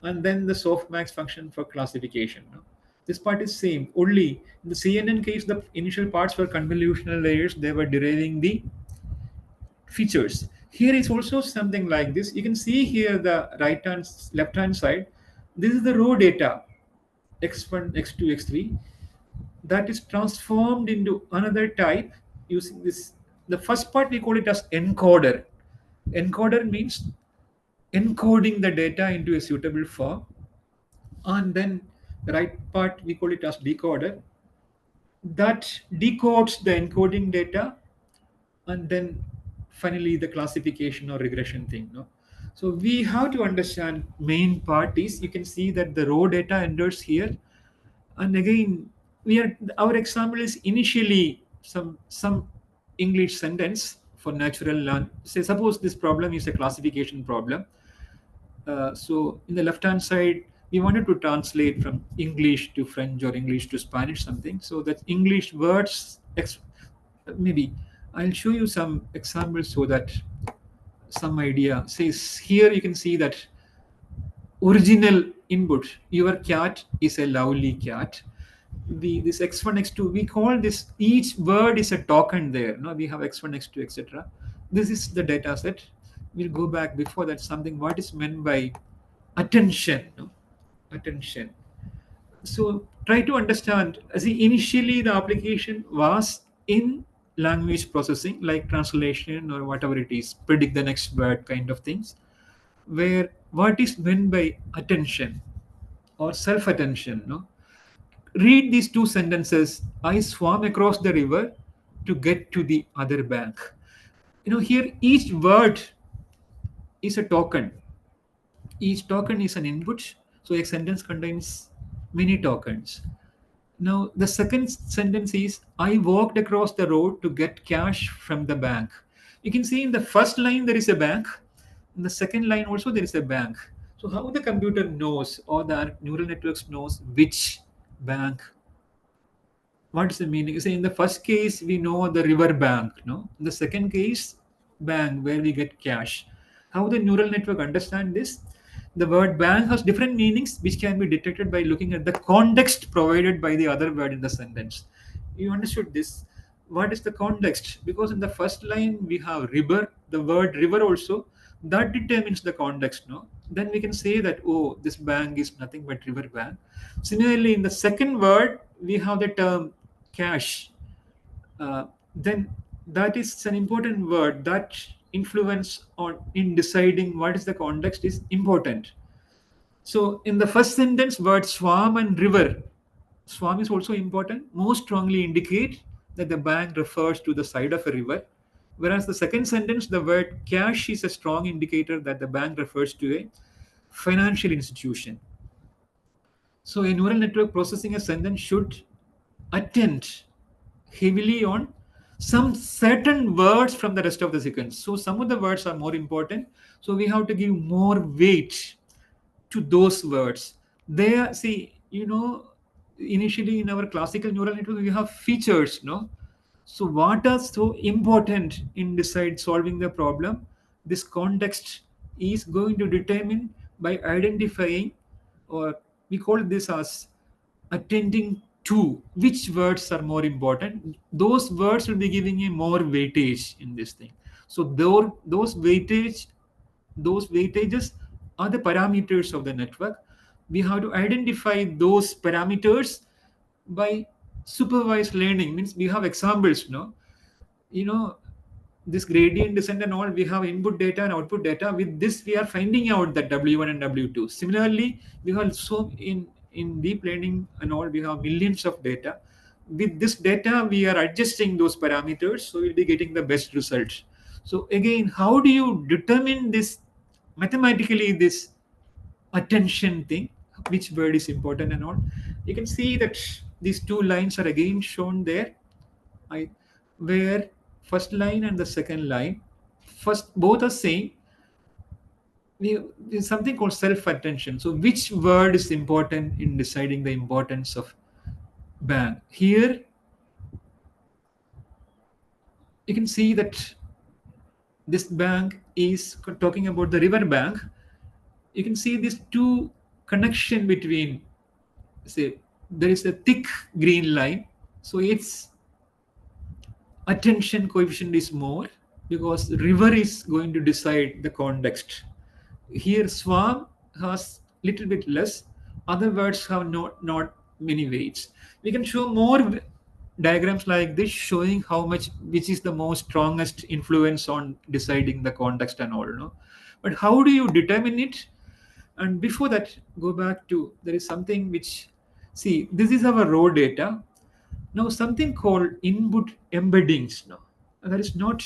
and then the softmax function for classification. No? This part is same. Only in the CNN case, the initial parts were convolutional layers. They were deriving the features. Here is also something like this. You can see here the right hand, left hand side. This is the raw data x1, x2, x3 that is transformed into another type using this. The first part we call it as encoder. Encoder means encoding the data into a suitable form, and then the right part we call it as decoder that decodes the encoding data, and then finally the classification or regression thing, no. So we have to understand main part is, you can see that the raw data enters here, and again we are, our example is initially some English sentence for natural learn. Say suppose this problem is a classification problem. So in the left hand side we wanted to translate from English to French or English to Spanish something, so that English words maybe I'll show you some examples so that some idea says. Here you can see that original input, your cat is a lovely cat. This x1 x2, we call this, each word is a token there, no, we have x1 x2 etc. This is the data set. We'll go back before that, something what is meant by attention, no? Attention. So try to understand. See, initially the application was in language processing, like translation or whatever it is, predict the next word kind of things, where what is meant by attention or self-attention, no? Read these two sentences. I swam across the river to get to the other bank. Here each word is a token. Each token is an input. So a sentence contains many tokens. Now, the second sentence is, I walked across the road to get cash from the bank. You can see in the first line there is a bank. In the second line also there is a bank. So how the computer knows, or the neural networks knows which bank, what is the meaning? Say in the first case we know the river bank, no? In the second case, bank where we get cash. How the neural network understand this? The word bank has different meanings which can be detected by looking at the context provided by the other word in the sentence. You understood this? What is the context? Because in the first line we have river, the word river also, that determines the context, no? Then we can say that, oh, this bank is nothing but river bank. Similarly, in the second word we have the term cash. Then that is an important word. That influence on in deciding what is the context is important. So in the first sentence, word swam and river, swam is also important, most strongly indicate that the bank refers to the side of a river, whereas the second sentence, the word cash is a strong indicator that the bank refers to a financial institution. So a neural network processing a sentence should attend heavily on some certain words from the rest of the sequence. So some of the words are more important. So we have to give more weight to those words. There, see, initially in our classical neural network, we have features, no? So what are so important in decide solving the problem? This context is going to determine by identifying, or we call this as attending to which words are more important. Those words will be giving a more weightage in this thing. So those weightages are the parameters of the network. We have to identify those parameters by supervised learning. Means we have examples, no? you know this gradient descent and all, we have input data and output data. With this we are finding out that w1 and w2. Similarly, we have so in deep learning and all, we have millions of data. With this data we are adjusting those parameters, so we'll be getting the best results. So again, how do you determine this mathematically, this attention thing, which word is important and all? You can see that these two lines are again shown there. Where first line and the second line, first both are same. there's something called self-attention. So which word is important in deciding the importance of bank? Here you can see that this bank is talking about the river bank. You can see these two connection between, say, there is a thick green line, so its attention coefficient is more because river is going to decide the context. Here swamp has little bit less, other words have not many weights. We can show more diagrams like this showing how much, which is the most strongest influence on deciding the context and all, no? But how do you determine it? And before that, go back to, there is something which, see, this is our raw data. Now something called input embeddings now, that is not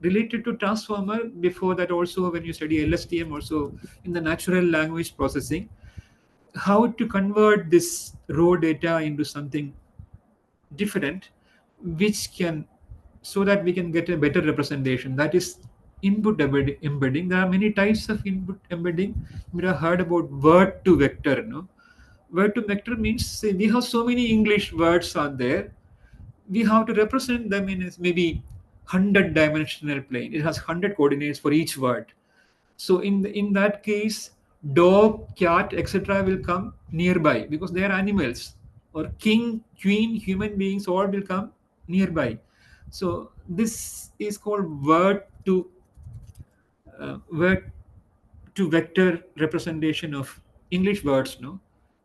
related to transformer. Before that also, when you study LSTM also, in the natural language processing, how to convert this raw data into something different, which can, so that we can get a better representation, that is input embedding. There are many types of input embedding. You have heard about word to vector, no? Word to vector means, say, we have so many English words are there, we have to represent them in maybe 100 dimensional plane. It has 100 coordinates for each word. So in that case, dog, cat, etc. will come nearby because they are animals. Or king, queen, human beings, all will come nearby. So this is called word to vector representation of English words. No,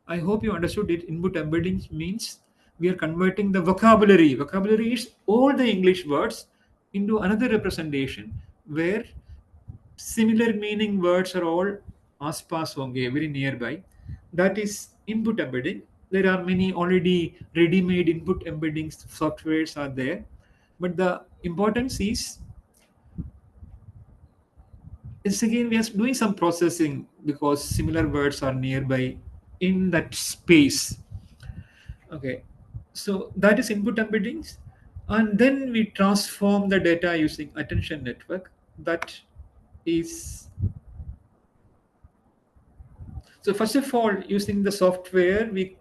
I hope you understood it. Input embedding means we are converting the vocabulary. Vocabulary is all the English words into another representation where similar meaning words are all आसपास होंगे, very nearby. That is input embedding. There are many already ready-made input embedding softwares are there, but the importance is again we are doing some processing because similar words are nearby in that space. Okay, so that is input embeddings, and then we transform the data using attention network. That is, so first of all, using the software, we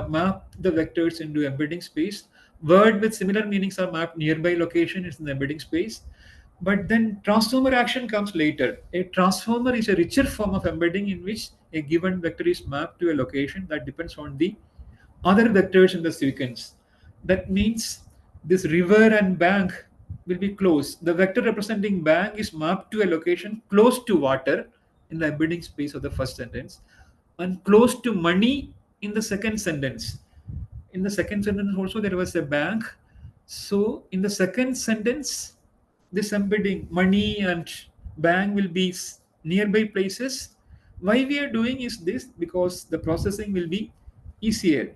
map the vectors into embedding space. Word with similar meanings are mapped nearby location is in the embedding space. But then transformer action comes later. A transformer is a richer form of embedding in which a given vector is mapped to a location that depends on the other vectors in the sequence. That means this river and bank will be close. The vector representing bank is mapped to a location close to water in the embedding space of the first sentence and close to money in the second sentence. In the second sentence also there was a bank. So in the second sentence, this embedding money and bank will be nearby places. Why we are doing is this, because the processing will be easier.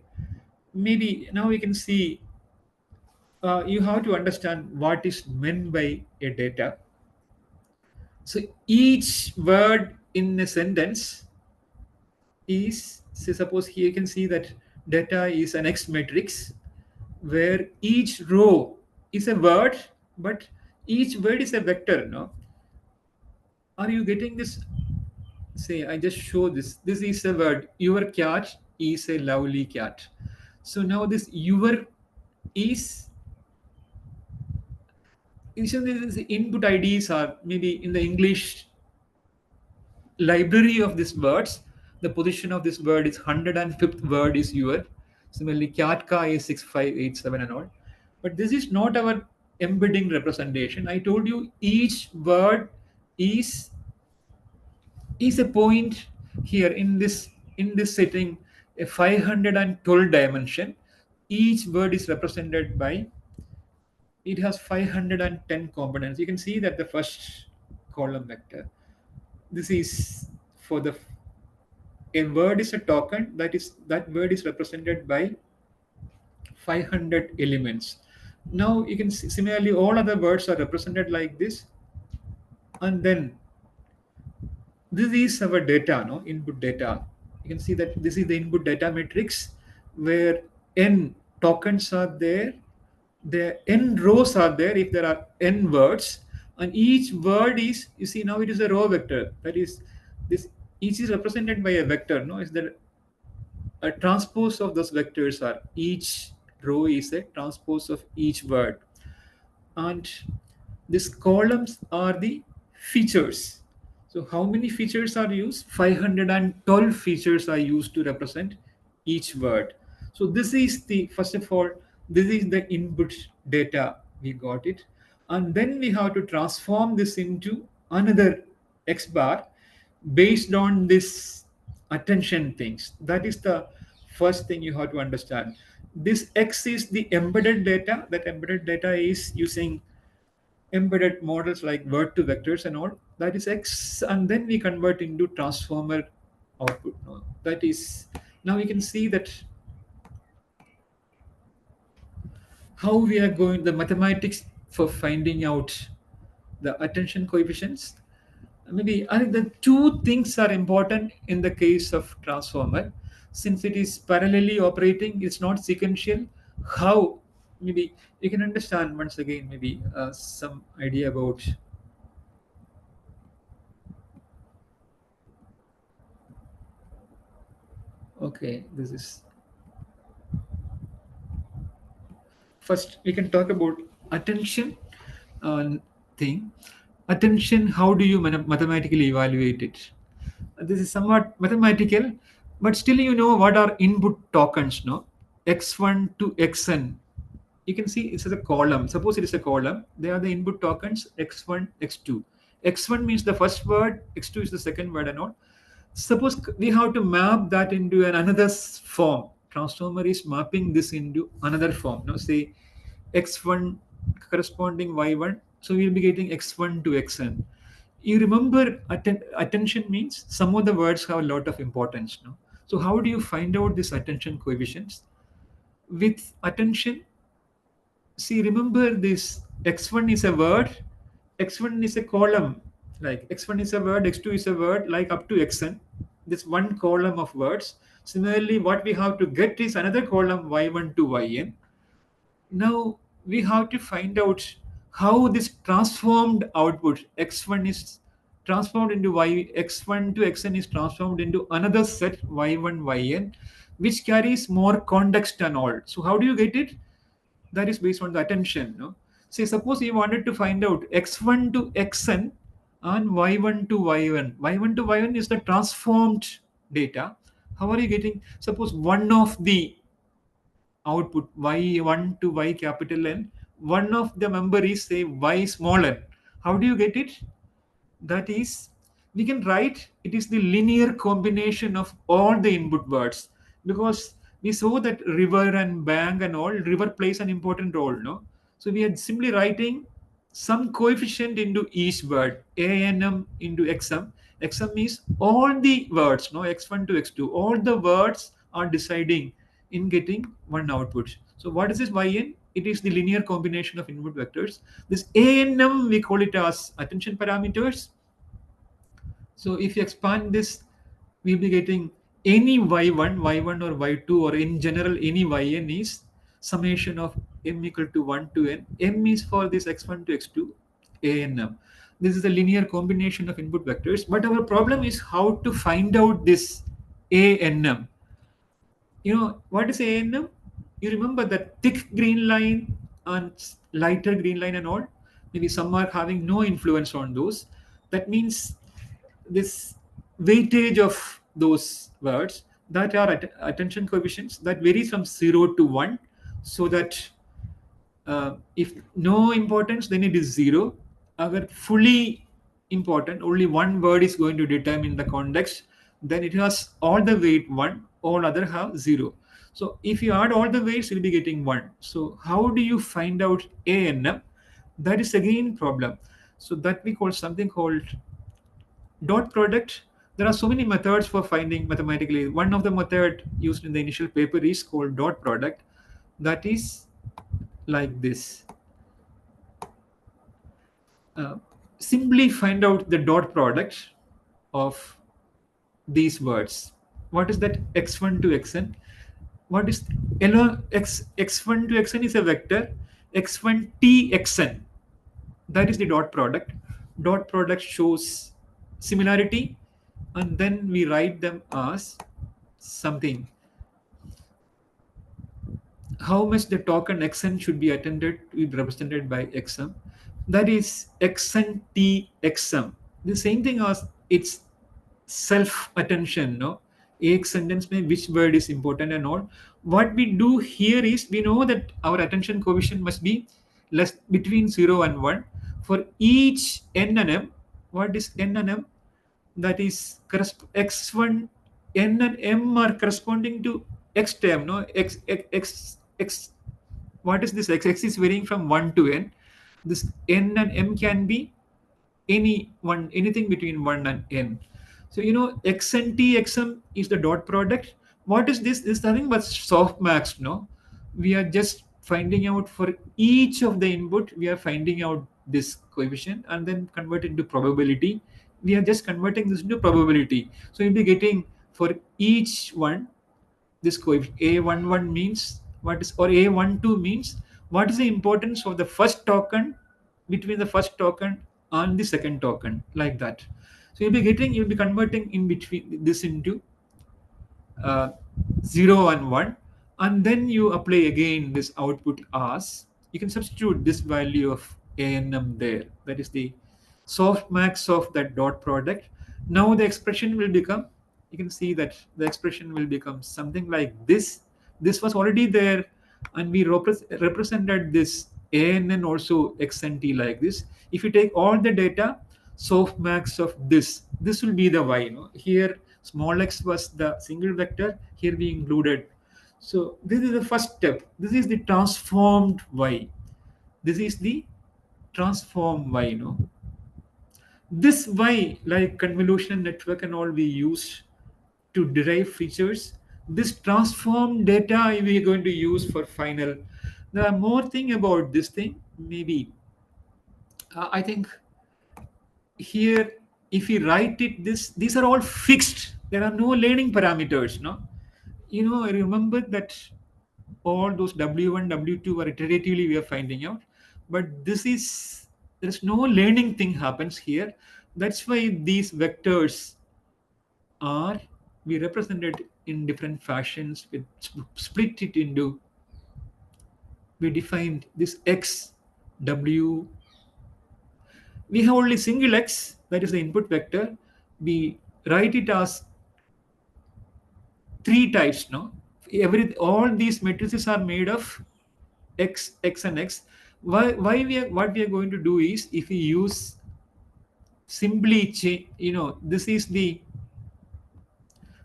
Maybe now we can see, you have to understand what is meant by a data. So each word in a sentence is, say, suppose here you can see that data is an X matrix where each row is a word, but each word is a vector. No, are you getting this? Say, I just show this. This is a word. Your cat is a lovely cat. So now this your is, these input IDs are maybe in the English library of these words. The position of this word is 105th word is your. Similarly, cat ka is 6587 and all. But this is not our embedding representation. I told you each word is a point here in this setting, a 512 dimension. Each word is represented by, it has 510 components. You can see that the first column vector, this is for the, a word is a token, that word is represented by 500 elements. Now you can see similarly all other words are represented like this, and then this is our data, no, input data. You can see that this is the input data matrix where n tokens are there, the n rows are there if there are n words, And each word is, you see, now it is a row vector. That is, this each is represented by a vector. No, is that a transpose of those vectors are each row is a transpose of each word, and these columns are the features. So how many features are used? 512 features are used to represent each word. So this is the, first of all, this is the input data, we got it, and then we have to transform this into another X bar based on this attention things. That is the first thing you have to understand. This X is the embedded data. That embedded data is using embedded models like word to vectors and all. That is X, and then we convert into transformer output. No? That is, now we can see that how we are going, the mathematics for finding out the attention coefficients. Maybe I think the two things are important in the case of transformer. Since it is parallelly operating, it's not sequential. How, maybe you can understand once again, maybe some idea about. Okay, this is, first we can talk about attention thing. Attention, how do you mathematically evaluate it? This is somewhat mathematical, but still you know what are input tokens, no? X1 to Xn. You can see it's a column. Suppose it is a column. They are the input tokens X1, X2. X1 means the first word, X2 is the second word and all. Suppose we have to map that into another form. Transformer is mapping this into another form. Now say X1 corresponding Y1. So we'll be getting X1 to Xn. You remember attention means some of the words have a lot of importance. No? So how do you find out this attention coefficients? With attention, see, remember this X1 is a word, X1 is a column, like X1 is a word, X2 is a word, like up to Xn, this one column of words. Similarly, what we have to get is another column Y1 to Yn. Now we have to find out how this transformed output X1 is transformed into Y, X1 to Xn is transformed into another set Y1, Yn, which carries more context and all. So how do you get it? That is based on the attention. No? Say, suppose you wanted to find out X1 to Xn and Y1 to Yn. Y1 to Yn is the transformed data. How are you getting? Suppose one of the output Y1 to Y capital N, one of the member is say Y small n. How do you get it? That is, we can write it is the linear combination of all the input words, because we saw that river and bank and all, river plays an important role, no? So we are simply writing some coefficient into each word, ANM into XM. XM is all the words, no, X1 to X2, all the words are deciding in getting one output. So what is this Yn? It is the linear combination of input vectors. This ANM, we call it as attention parameters. So if you expand this, we'll be getting any Y1 or Y2, or in general any Yn is summation of m equal to 1 to n. M is for this X1 to X2, ANM. This is a linear combination of input vectors. But our problem is how to find out this ANM. You know, what is ANM? You remember that thick green line and lighter green line and all? Maybe some are having no influence on those. That means this weightage of those words that are attention coefficients that varies from 0 to 1, so that if no importance, then it is 0. Agar fully important, only one word is going to determine the context, then it has all the weight 1, all other have 0. So if you add all the weights, you'll be getting 1. So how do you find out ANM? That is again problem. So that we call something called dot product. There are so many methods for finding mathematically. One of the method used in the initial paper is called dot product. That is like this. Simply find out the dot product of these words. What is that X1 to Xn? What is X1 to Xn is a vector. X1 T Xn. That is the dot product. Dot product shows similarity, and then we write them as something. How much the token xn should be attended will be represented by xm. That is xn t xm. The same thing as its self attention. No, एक sentence में which word is important and all. What we do here is we know that our attention coefficient must be less between 0 and 1 for each n and m. What is n and m? That is x1, n and m are corresponding to x term. No, x. What is this x? X is varying from 1 to n. This n and m can be anything between 1 and n. So x and t xm is the dot product. What is this? This is nothing but softmax. No, we are just finding out for each of the input. We are finding out this coefficient and then convert it into probability. We are just converting this into probability. So you'll be getting for each one this coefficient. A11 means what is, or A12 means what is the importance of the first token between the first token and the second token, like that. So you'll be converting in between this into 0 and 1, and then you apply again this output as you can substitute this value of ANM there. That is the softmax of that dot product. Now the expression will become, you can see that the expression will become something like this. This was already there, and we represented this ANN also XNT like this. If you take all the data, softmax of this will be the y. Here small x was the single vector, here we included. So this is the first step. This is the transformed y. This is the transform y. This y, like convolutional network and all we use to derive features, this transformed data we are going to use for final. There are more thing about this thing. Maybe I think here if we write it, these are all fixed. There are no learning parameters. I remember that all those w1 w2 are iteratively we are finding out, but there's no learning thing happens here. That's why these vectors are we represented in different fashions. We split it into, we defined this x w. We have only single x, that is the input vector. We write it as 3 types. All these matrices are made of x, and x. What we are going to do is, if we use simply change, this is the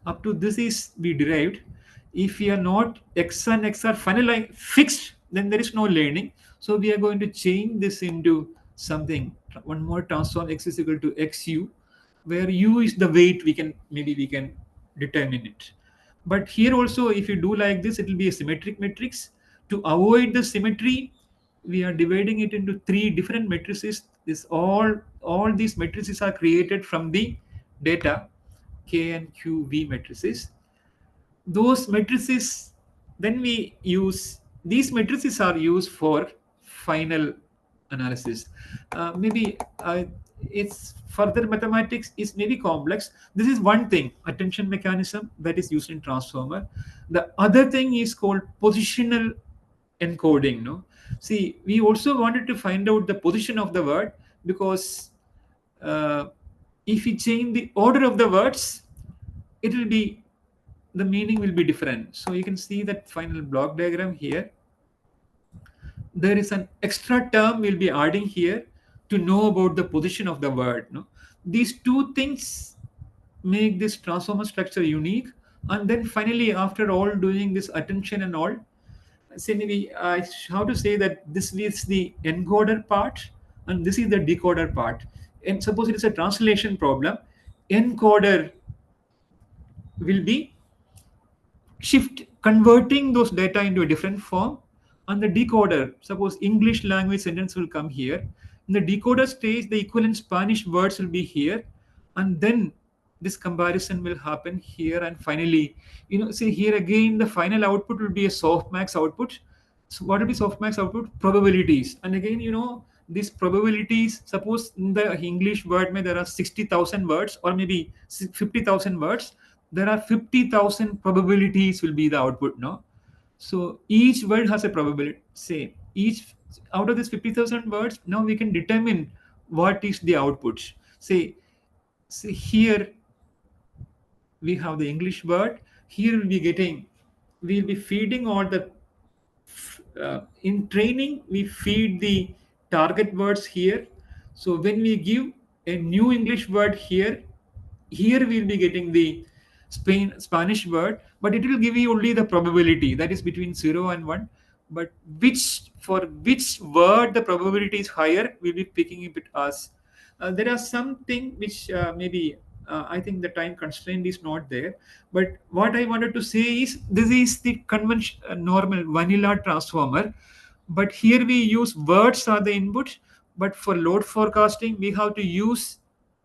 up to this is we derived. If we are not x and x are finally fixed, then there is no learning. So we are going to change this into something, one more transform, x is equal to xu, where u is the weight. We can determine it. But here also, if you do like this, it will be a symmetric matrix. To avoid the symmetry, we are dividing it into 3 different matrices. All these matrices are created from the data K and Q V matrices. Those matrices, then we use, these matrices are used for final analysis. Maybe it's further mathematics is maybe complex. This is one thing, attention mechanism that is used in transformer. The other thing is called positional encoding. See, we also wanted to find out the position of the word, because if we change the order of the words, it will be, the meaning will be different. So you can see that final block diagram here. There is an extra term we'll be adding here to know about the position of the word. These 2 things make this transformer structure unique. And then finally, after all doing this attention and all, say maybe how to say that this is the encoder part and this is the decoder part. And suppose it is a translation problem, encoder will be converting those data into a different form, and the decoder, suppose English language sentence will come here. In the decoder stage, the equivalent Spanish words will be here, and then this comparison will happen here. And finally, see here again, the final output will be a softmax output. So what will be softmax output? Probabilities. And again, these probabilities, suppose in the English word there are 60,000 words or maybe 50,000 words, there are 50,000 probabilities will be the output, no? So each word has a probability. Say each out of this 50,000 words, now we can determine what is the output. Say here we have the English word. Here we'll be feeding all the in training we feed the target words here. So when we give a new English word here, here we'll be getting the Spanish word, but it will give you only the probability that is between 0 and 1. But for which word the probability is higher, we'll be picking it as. There are something which maybe I think the time constraint is not there. But what I wanted to say is this is the convention normal vanilla transformer. But here we use words are the input. But for load forecasting, we have to use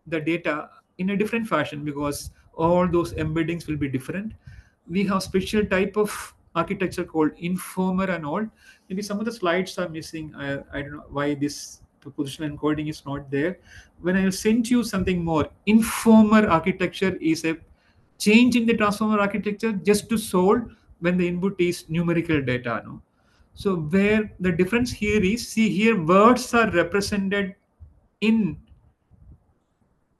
the data in a different fashion because all those embeddings will be different. We have special type of architecture called informer and all. Maybe some of the slides are missing. I don't know why this positional encoding is not there. When I send you something more, informer architecture is a change in the transformer architecture just to solve when the input is numerical data. No? So where the difference here is, see here words are represented in,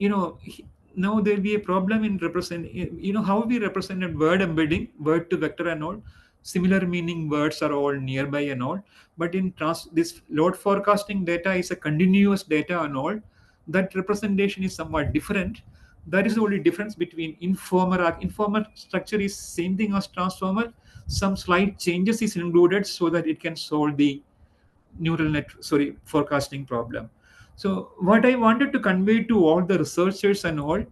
now there'll be a problem in represent, how we represented word embedding, word to vector and all, similar meaning words are all nearby and all, but in this load forecasting data is a continuous data and all, that representation is somewhat different. That is the only difference between informer structure is same thing as transformer, some slight changes is included so that it can solve the forecasting problem. So what I wanted to convey to all the researchers and all,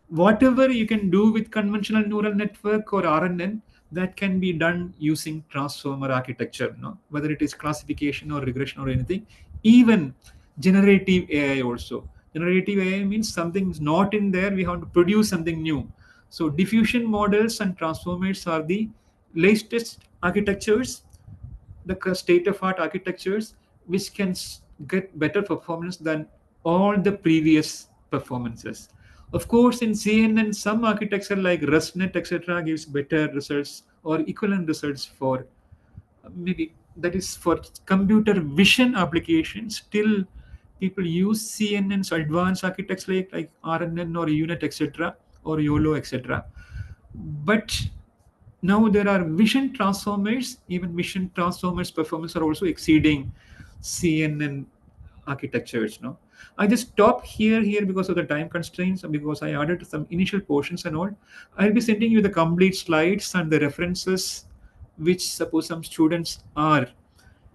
whatever you can do with conventional neural network or RNN, that can be done using transformer architecture, no? Whether it is classification or regression or anything, even generative AI also. Generative AI means something is not in there, we have to produce something new. So diffusion models and transformers are the latest architectures, the state of art architectures which can get better performance than all the previous performances. Of course, in CNN, some architecture like ResNet, etc., gives better results or equivalent results for maybe that is for computer vision applications. Still, people use CNN's advanced architecture like RNN or UNet, etc., or YOLO, etc. But now there are vision transformers, even vision transformers performance are also exceeding CNN architectures. No, I just stop here because of the time constraints and because I added some initial portions and all. I'll be sending you the complete slides and the references which suppose some students are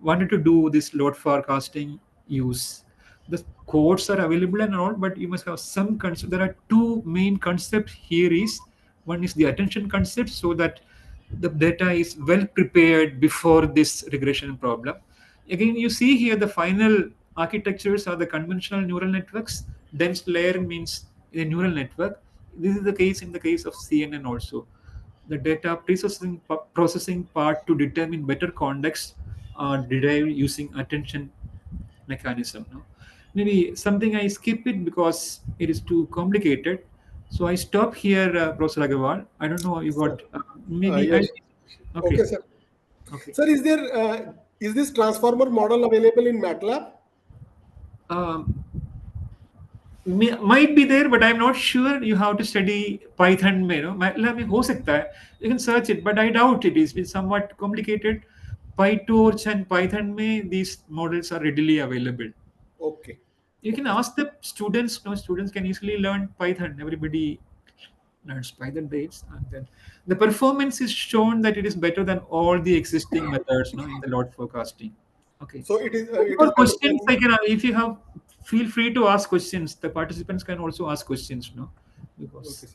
wanted to do this load forecasting use. The codes are available and all, but you must have some concept. There are two main concepts here is, one is the attention concept, so that the data is well prepared before this regression problem. Again, you see here the final architectures are the conventional neural networks. Dense layer means a neural network. This is the case in the case of CNN also. The data processing part to determine better context are derived using attention mechanism. No? Maybe something I skip it because it is too complicated. So I stop here, Professor Agarwal. I don't know you Sir. got maybe I. Yes. Okay, Okay, sir. okay. Sir, is this transformer model available in MATLAB? Um, might be there, but I'm not sure. You have to study Python में, no? MATLAB में हो सकता है. You can search it, but I doubt it is. It's somewhat complicated. PyTorch and Python में these models are readily available. Okay. You can ask the students. No, students can easily learn Python. Everybody learns Python dates, and then the performance is shown that it is better than all the existing methods, no, in the load forecasting. Okay. So it For is better questions, than. I can, if you have, feel free to ask questions. The participants can also ask questions, no, Okay, because sir.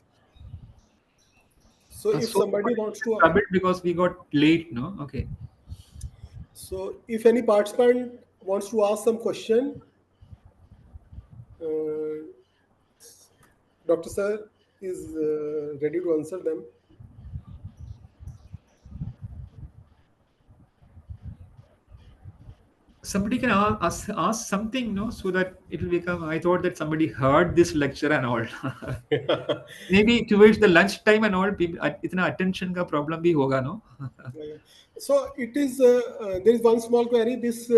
So if so somebody wants to, stop it because we got late, no. Okay. so if any participant wants to ask some question, uh, Dr. Sir is ready to answer them. somebody can ask something, no, so that it will become. I thought that somebody heard this lecture and all. Maybe towards the lunch time and all, people, itna attention ka problem bhi hoga, no? So it is there is one small query. This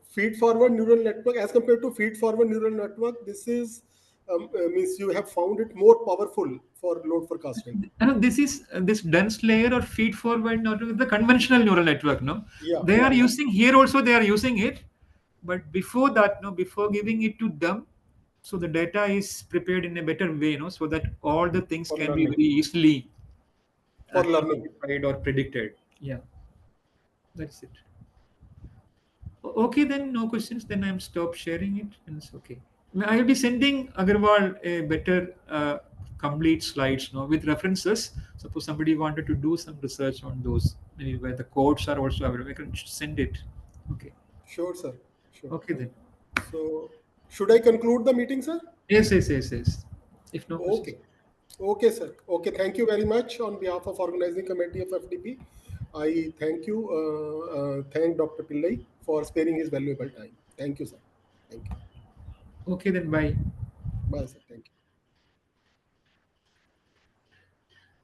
feed forward neural network, as compared to feed forward neural network, this is means you have found it more powerful for load forecasting. This is this dense layer or feed forward network, the conventional neural network, no? Yeah, They yeah, are yeah. using here also. They are using it, but before that, no, before giving it to them, so the data is prepared in a better way, no, so that all the things For can be learning. very easily For learning. quantified or predicted. Yeah, that's it. Okay, then no questions. Then I'm stop sharing it, and it's okay. I will be sending Agarwal a better complete slides, no, with references. Suppose somebody wanted to do some research on those, maybe where the codes are also available. I can send it. Okay. Sure, sir. Sure. Okay then. So should I conclude the meeting, sir? Yes, yes, yes, yes. If no questions. Okay. Okay, sir. Okay, thank you very much on behalf of organizing committee of FDP. I thank you. Thank Dr. Pillai for sparing his valuable time. Thank you, sir. Thank you. Okay then. Bye. Bye, sir. Thank you.